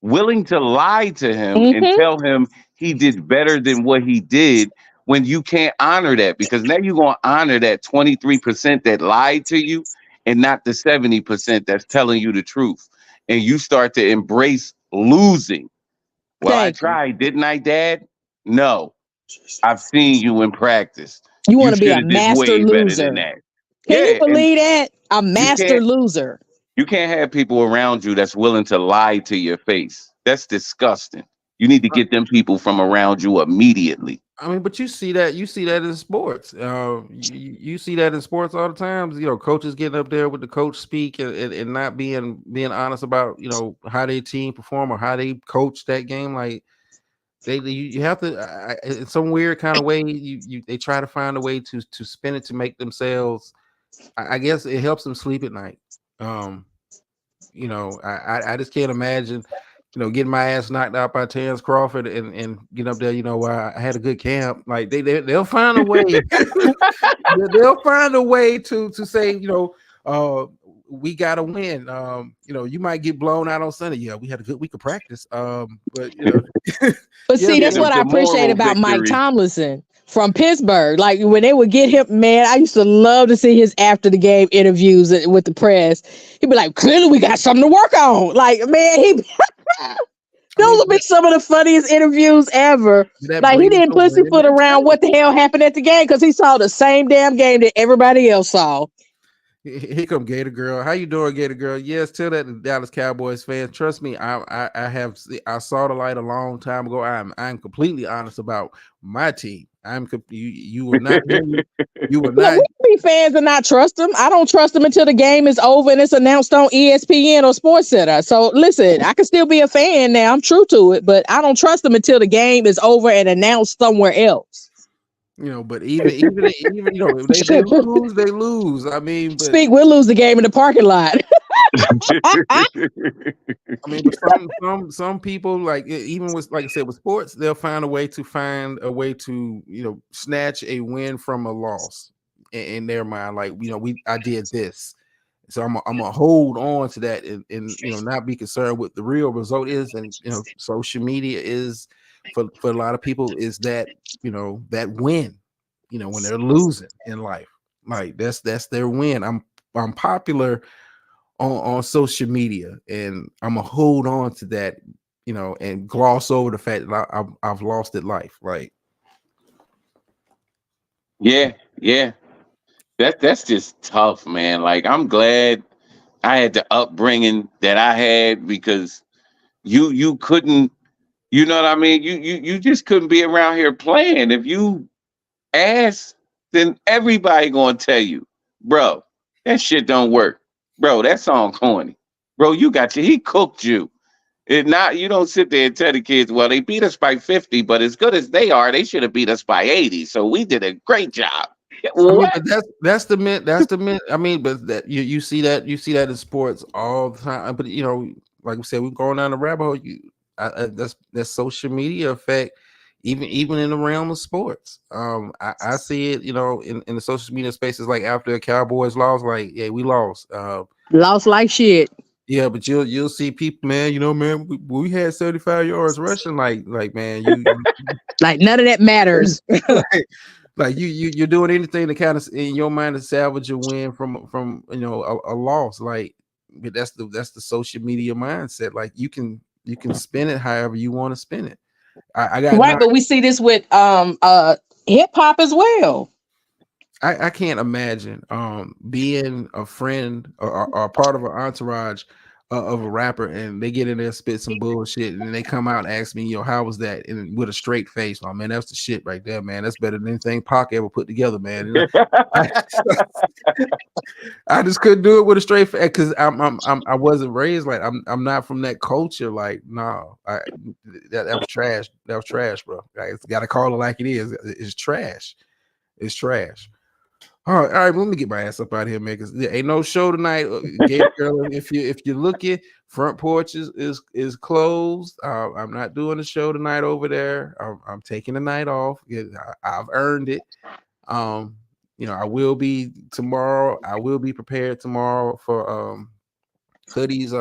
Willing to lie to him and tell him he did better than what he did, when you can't honor that, because now you're going to honor that 23% that lied to you and not the 70% that's telling you the truth. And you start to embrace losing. Well, I tried, didn't I, Dad? No. I've seen you in practice. You want to be a master loser. Can you believe that? A master loser. You can't have people around you that's willing to lie to your face. That's disgusting. You need to get them people from around you immediately. I mean, but you see that in sports. You see that in sports all the time. Coaches getting up there with the coach speak and not being honest about how their team perform or how they coach that game. Like you have to in some weird kind of way. They try to find a way to spin it to make themselves. I guess it helps them sleep at night. I just can't imagine getting my ass knocked out by Terrence Crawford and get up there, I had a good camp. Like they'll find a way. They'll find a way to say, we got to win. You might get blown out on Sunday. Yeah, we had a good week of practice. But see, that's what I appreciate about Mike Tomlinson from Pittsburgh. Like when they would get him, man, I used to love to see his after the game interviews with the press. He'd be like, clearly we got something to work on. Like, man, those will be some of the funniest interviews ever. Like he didn't pussyfoot around what the hell happened at the game because he saw the same damn game that everybody else saw. Here come Gator Girl. How you doing, Gator Girl? Yes, tell that to Dallas Cowboys fans. Trust me, I saw the light a long time ago. I'm completely honest about my team. You will not you will not. We can be fans and not trust them. I don't trust them until the game is over and it's announced on ESPN or SportsCenter. So listen, I can still be a fan now. I'm true to it, but I don't trust them until the game is over and announced somewhere else. But even if they lose, they lose. I mean, we'll lose the game in the parking lot. I mean, but some people, like even with, like I said, with sports, they'll find a way to snatch a win from a loss in their mind. Like, I did this, so I'm gonna hold on to that and not be concerned with the real result is. And social media is for a lot of people is that that win, when they're losing in life, like that's their win. I'm popular on social media, and I'm gonna hold on to that, and gloss over the fact that I've lost at life. Like, yeah, that's just tough, man. Like, I'm glad I had the upbringing that I had because you couldn't, you know what I mean? You just couldn't be around here playing. If you ask, then everybody gonna tell you, bro, that shit don't work. Bro, that song corny. Bro, he cooked you. You don't sit there and tell the kids, well, they beat us by 50, but as good as they are, they should have beat us by 80. So we did a great job. That's the myth. I mean, but that you see that in sports all the time. But like we said, we're going down the rabbit hole. That's social media effect. Even in the realm of sports, I see it, in the social media spaces. Like after the Cowboys lost, like, yeah, we lost, lost like shit. Yeah, but you'll see people, man. Man, we had 75 yards rushing. Like man, like none of that matters. like you're doing anything to kind of in your mind to salvage a win from a loss. Like, but that's the social media mindset. Like you can spin it however you want to spin it. I got right, but we see this with hip hop as well. I can't imagine being a friend or part of an entourage of a rapper, and they get in there, spit some bullshit, and then they come out and ask me, how was that? And with a straight face, oh man, that's the shit right there, man. That's better than anything Pac ever put together, man. I just couldn't do it with a straight face because I wasn't raised like I'm not from that culture. Like, no, that was trash. That was trash, bro. It's got to call it like it is. It's trash. It's trash. All right, let me get my ass up out of here, man, because there ain't no show tonight. If you're looking, front porch is closed. I'm not doing the show tonight over there. I'm taking the night off. I've earned it. I will be tomorrow. I will be prepared tomorrow for Hoodie's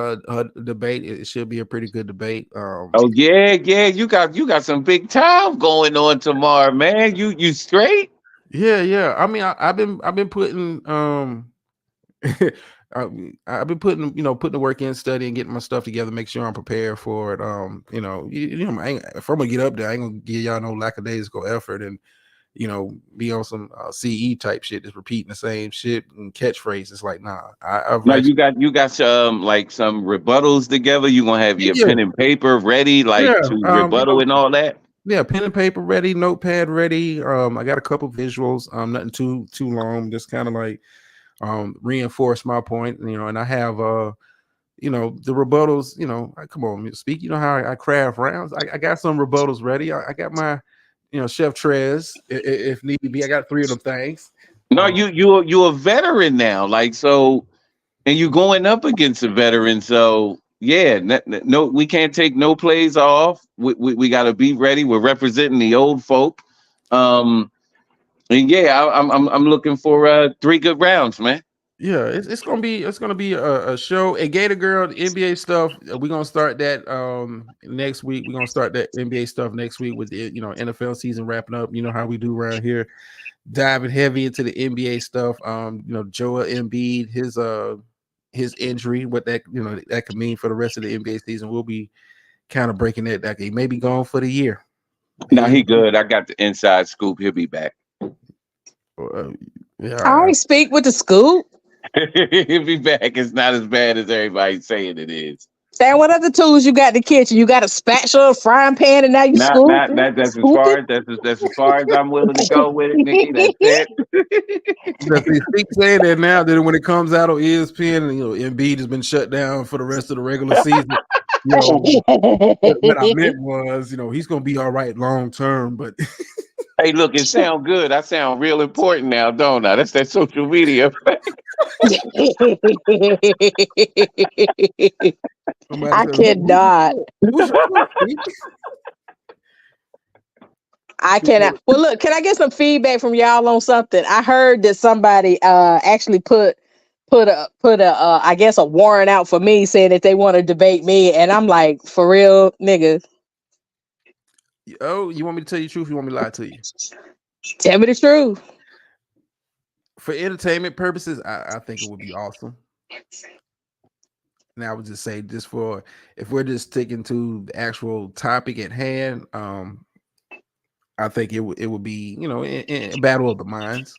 debate. It should be a pretty good debate. Oh yeah, you got some big time going on tomorrow, man. You straight? Yeah. I mean, I've been putting I've been putting the work in, studying, getting my stuff together, make sure I'm prepared for it. If I'm gonna get up there, I ain't gonna give y'all no lackadaisical effort and be on some CE type shit, just repeating the same shit and catchphrases. Like, nah. You got some like some rebuttals together. You gonna have your pen and paper ready, to rebuttal and all that. Yeah, pen and paper ready, notepad ready. I got a couple visuals. Nothing too long. Just kind of like reinforce my point. And I have the rebuttals. Come on, speak. You know how I craft rounds. I got some rebuttals ready. I got my Chef Trez if need be. I got 3 of them things. No, you a veteran now, and you going up against a veteran. So Yeah, no, we can't take no plays off. We got to be ready. We're representing the old folk. And yeah, I'm looking for 3 good rounds, man. Yeah, it's gonna be a show. A Gator Girl, the NBA stuff. We're gonna start that next week. We're gonna start that NBA stuff next week with the NFL season wrapping up. You know how we do around here, diving heavy into the NBA stuff. Joel Embiid, his injury, what that that could mean for the rest of the NBA season. We'll be kind of breaking that down. He may be gone for the year. Now he good. I got the inside scoop. He'll be back. Yeah, I speak with the scoop. He'll be back. It's not as bad as everybody's saying it is. Sam, what other tools you got in the kitchen? You got a spatula, a frying pan, and now you That's as far as I'm willing to go with it, Nikki. That's it. He saying that now. That when it comes out on ESPN, and Embiid has been shut down for the rest of the regular season. What I meant was, he's gonna be all right long term, but. Hey, look, it sounds good. I sound real important now, don't I? That's that social media. I cannot. I cannot. Well, look, can I get some feedback from y'all on something? I heard that somebody actually put a I guess a warrant out for me saying that they want to debate me, and I'm like, for real, nigga. Oh, you want me to tell you the truth? You want me to lie to you? Tell me the truth. For entertainment purposes, I think it would be awesome. And I would just say, if we're just sticking to the actual topic at hand, I think it would be, in a battle of the minds.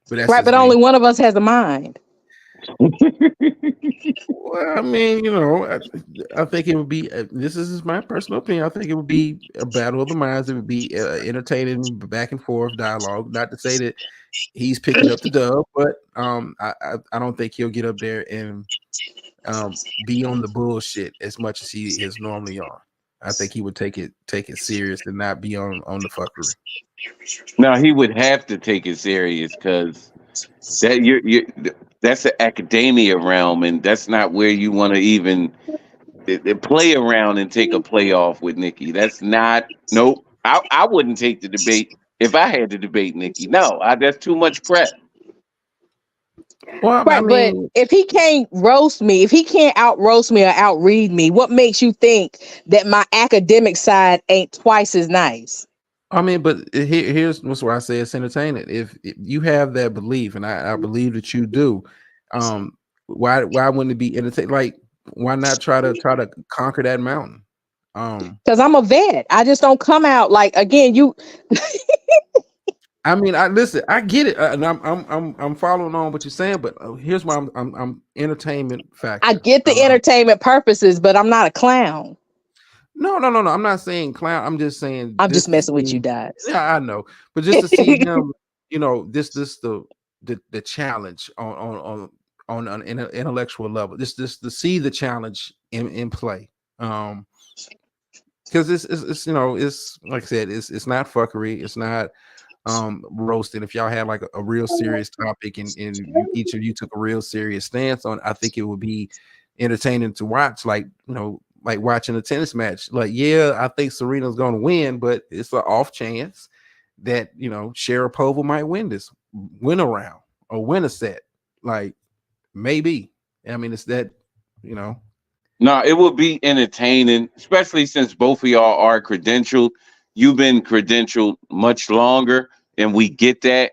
But that's right, but only one of us has a mind. Well, I mean, I think it would be. This is my personal opinion. I think it would be a battle of the minds. It would be entertaining, back and forth dialogue. Not to say that he's picking up the dub, but I don't think he'll get up there and be on the bullshit as much as he is normally on. I think he would take it serious and not be on the fuckery. Now he would have to take it serious because that's an academia realm, and that's not where you want to even play around and take a playoff with Nikki. That's not. Nope. I wouldn't take the debate if I had to debate Nikki. No, that's too much prep. Well, right, but if he can't roast me, if he can't out roast me or outread me, what makes you think that my academic side ain't twice as nice? I mean, but here's why I say it's entertaining. If you have that belief, and I believe that you do, why wouldn't it be entertaining? Like, why not try to conquer that mountain? Because I'm a vet. I just don't come out like again. You. I mean, listen. I get it, and I'm following on what you're saying. But here's why I'm entertainment factor. I get the entertainment purposes, but I'm not a clown. No. I'm not saying clown. I'm just saying I'm just messing with you guys. Yeah, I know. But just to see him, this the challenge on an intellectual level. This to see the challenge in play. Because it's like I said, it's not fuckery. It's not roasting. If y'all had like a real serious topic and each of you took a real serious stance on, I think it would be entertaining to watch. Like like watching a tennis match. Like, yeah, I think Serena's going to win, but it's an off chance that Sharapova might win a round or win a set. Like, maybe. I mean, it's that No, it would be entertaining, especially since both of y'all are credentialed. You've been credentialed much longer, and we get that.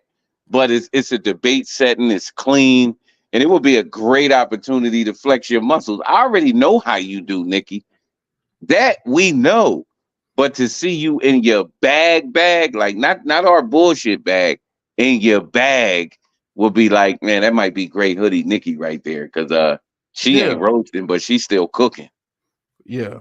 But it's a debate setting. It's clean. And it would be a great opportunity to flex your muscles. I already know how you do, Nikki. That we know. But to see you in your bag, like not our bullshit bag, in your bag will be like, man, that might be great hoodie Nikki right there. Because she ain't roasting, but she's still cooking. Yeah.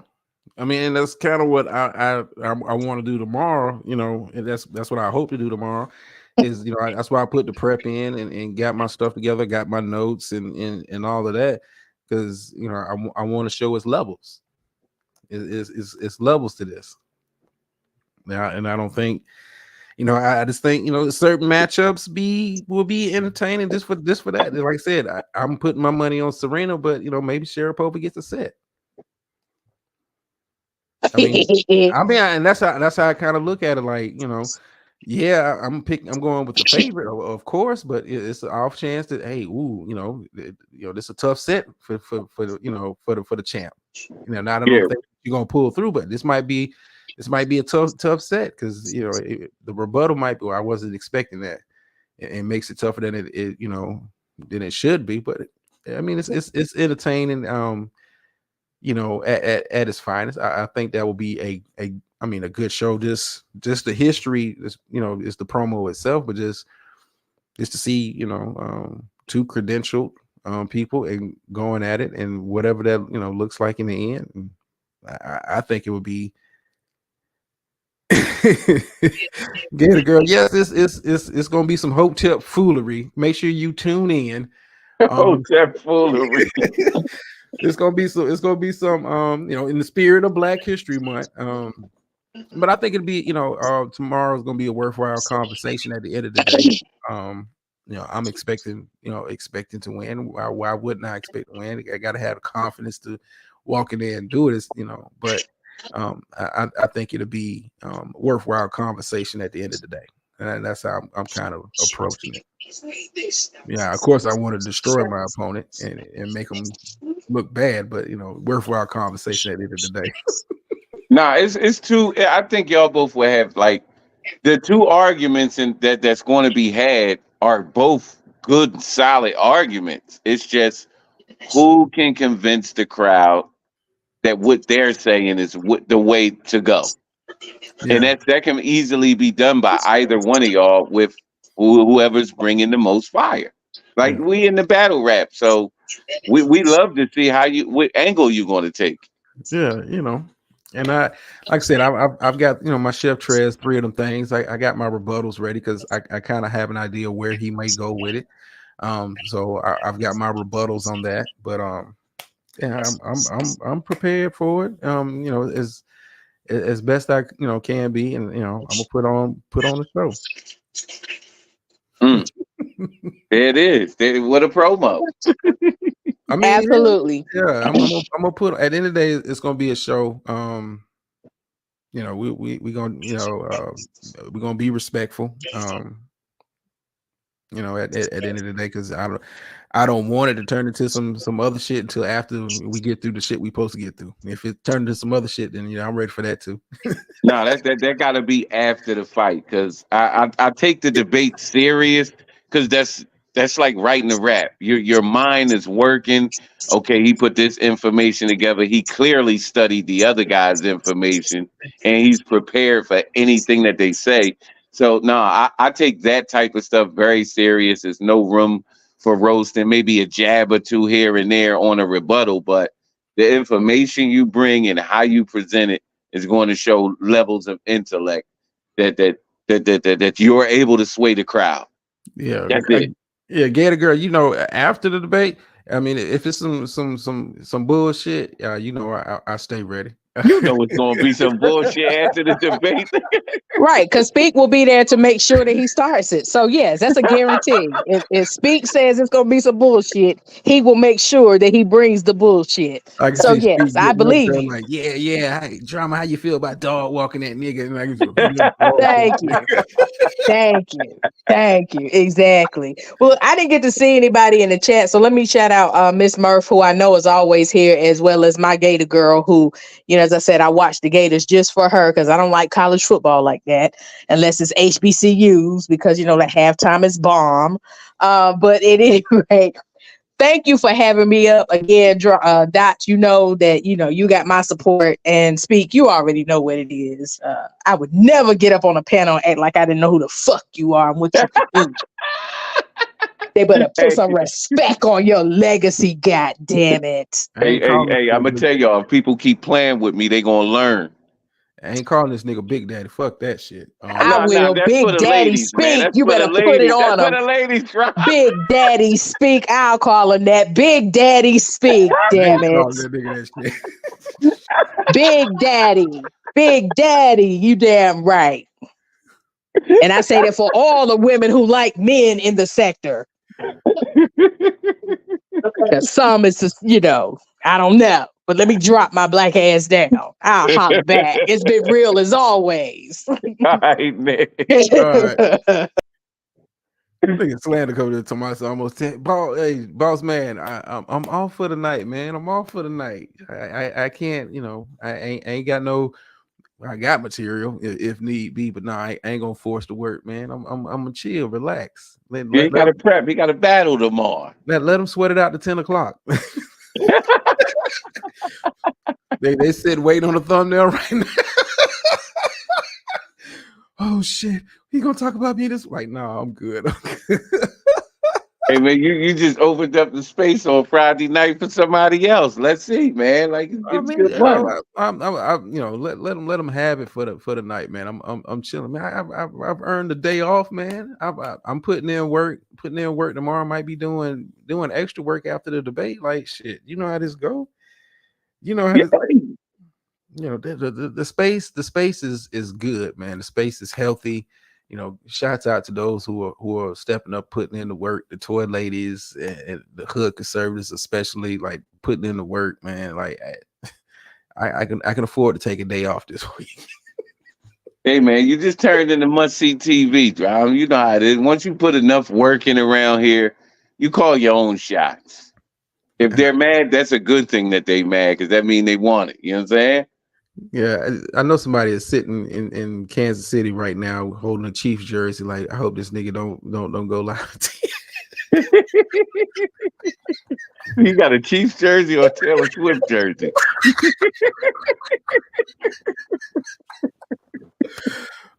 I mean, and that's kind of what I want to do tomorrow, and that's what I hope to do tomorrow. Is that's why I put the prep in and got my stuff together, got my notes and all of that, because I want to show its levels. It's levels to this. Now, and I don't think you know, I just think, you know, certain matchups will be entertaining just for that. And like I said, I'm putting my money on Serena, but you know, maybe Sharapova gets a set. I mean, and that's how I kind of look at it. Like, you know, yeah, I'm going with the favorite, of course, but it's an off chance that, hey, ooh, you know, this is a tough set for the, you know, for the champ. You know, not I don't think you're gonna pull through, but this might be a tough set because you know the rebuttal might be. Well, I wasn't expecting that. It makes it tougher than it you know than it should be. But I mean, it's entertaining. You know, at its finest. I think that will be a good show. Just the history, you know, is the promo itself, but just to see, you know, two credentialed people and going at it and whatever that, you know, looks like in the end. And I think it would be Gator Girl. Yes, it's gonna be some hope tip foolery. Make sure you tune in. Hope tip foolery. It's gonna be some you know, in the spirit of Black History Month. But I think it'll be, you know, tomorrow's gonna be a worthwhile conversation at the end of the day. You know, I'm expecting to win. Why wouldn't I expect to win? I gotta have the confidence to walk in there and do it, you know, but I think it'll be worthwhile conversation at the end of the day. And that's how I'm kind of approaching it. Yeah, of course, I want to destroy my opponent and make them look bad, but you know, worthwhile conversation at the end of the day. Nah, it's two. I think y'all both will have like the two arguments that's going to be had are both good, solid arguments. It's just who can convince the crowd that what they're saying is the way to go. Yeah. And that can easily be done by either one of y'all with whoever's bringing the most fire. Like we in the battle rap, so we love to see what angle you're going to take. Yeah, you know, and like I said, I've got, you know, my chef Trez, 3 of them things. I got my rebuttals ready because I kind of have an idea where he may go with it. So I've got my rebuttals on that, but yeah, I'm prepared for it. You know, as best I can be, and you know, I'm gonna put on the show. There it is. What a promo. I mean, absolutely. Yeah, I'm gonna put. At the end of the day, it's gonna be a show. You know, we gonna, you know, we're gonna be respectful. You know, at the end of the day, because I don't want it to turn into some other shit until after we get through the shit we supposed to get through. If it turned into some other shit, then you know I'm ready for that too. No, that got to be after the fight, because I take the debate serious, because that's like writing a rap. Your mind is working. Okay, he put this information together. He clearly studied the other guy's information, and he's prepared for anything that they say. So no, I take that type of stuff very serious. There's no room for roasting, maybe a jab or two here and there on a rebuttal, but the information you bring and how you present it is going to show levels of intellect that you're able to sway the crowd. Yeah, that's it. Yeah, Gator Girl, you know, after the debate, I mean, if it's some bullshit, you know, I stay ready. You know it's gonna be some bullshit after the debate. Right, because Speak will be there to make sure that he starts it. So yes, that's a guarantee. If Speak says it's gonna be some bullshit, he will make sure that he brings the bullshit. So yes, I believe you. Like, yeah. Hey, Drama, how you feel about dog walking that nigga? Thank you. Exactly. Well, I didn't get to see anybody in the chat, so let me shout out Miss Murph, who I know is always here, as well as my Gator Girl, who, you know, as I said, I watch the Gators just for her because I don't like college football like that unless it's HBCUs, because you know the halftime is bomb. But at any rate, thank you for having me up again, Dot. You know that you got my support, and Speak, you already know what it is. I would never get up on a panel and act like I didn't know who the fuck you are and what you can do. They better put some respect on your legacy, god damn it. Hey, I'm gonna tell y'all, if people keep playing with me, they gonna learn. I ain't calling this nigga Big Daddy. Fuck that shit. I will. Big Daddy Speak. You better put it on him. Big Daddy Speak. I'll call him that. Big Daddy Speak. Damn it. Big Daddy. Big Daddy. You damn right. And I say that for all the women who like men in the sector. Because some is just, I don't know. But let me drop my black ass down. I'll holler back. It's been real as always. All right, man. Nigga slander coming to myself almost 10. Boss man, I'm off for the night, man. I'm off for the night. I can't, I ain't got no. I got material if need be, but no, I ain't gonna force the work, man. I'm gonna chill, relax. He got to prep. He got to battle tomorrow. Let him sweat it out to 10 o'clock. they sit waiting on the thumbnail right now. Oh shit, he gonna talk about me this? Like, no, I'm good. Hey man, you just opened up the space on Friday night for somebody else. Let's see, man. Like it's good money. Let them have it for the night, man. I'm chilling, man. I've earned a day off, man. I'm putting in work. Tomorrow. I might be doing extra work after the debate. Like shit, you know how this go. You know how this, the space is good, man. The space is healthy. Shouts out to those who are stepping up, putting in the work, the toy ladies and the hood conservatives, especially, like putting in the work, man. Like I can afford to take a day off this week. Hey man, you just turned into must-see TV, Drown. You know how it is. Once you put enough work in around here, you call your own shots. If they're mad, that's a good thing that they mad, because that means they want it. You know what I'm saying? Yeah, I know somebody is sitting in Kansas City right now holding a Chiefs jersey. Like, I hope this nigga don't go live. You got a Chiefs jersey or a Taylor Swift jersey?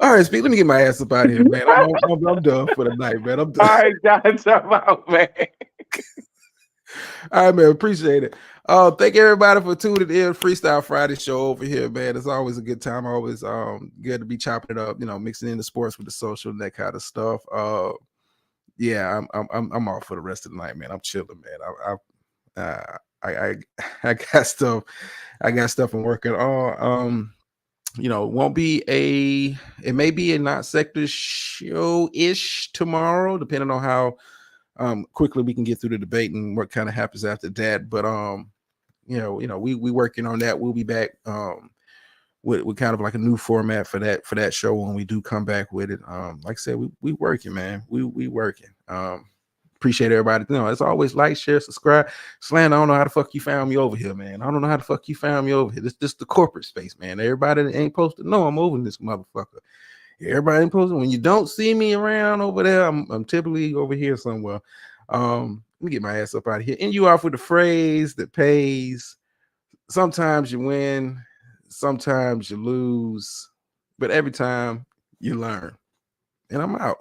All right, Speak. Let me get my ass up out of here, man. I'm done for the night, man. I'm done. All right, John, time out, man. All right, man. Appreciate it. Thank everybody for tuning in. Freestyle Friday show over here, man. It's always a good time. Always good to be chopping it up, mixing in the sports with the social and that kind of stuff. Yeah, I'm off for the rest of the night, man. I'm chilling, man. I got stuff. I got stuff I'm working on. It may be a not sector show-ish tomorrow, depending on how quickly we can get through the debate and what kind of happens after that. But we working on that. We'll be back with kind of like a new format for that show when we do come back with it. Like I said, we working, man. We working. Appreciate everybody. It's always like, share, subscribe. Slan, I don't know how the fuck you found me over here, man. I don't know how the fuck you found me over here. This the corporate space, man. Everybody that ain't supposed to know I'm over in this motherfucker. Everybody ain't supposed to. When you don't see me around over there, I'm typically over here somewhere. Let me get my ass up out of here. And you off with the phrase that pays. Sometimes you win, sometimes you lose, but every time you learn. And I'm out.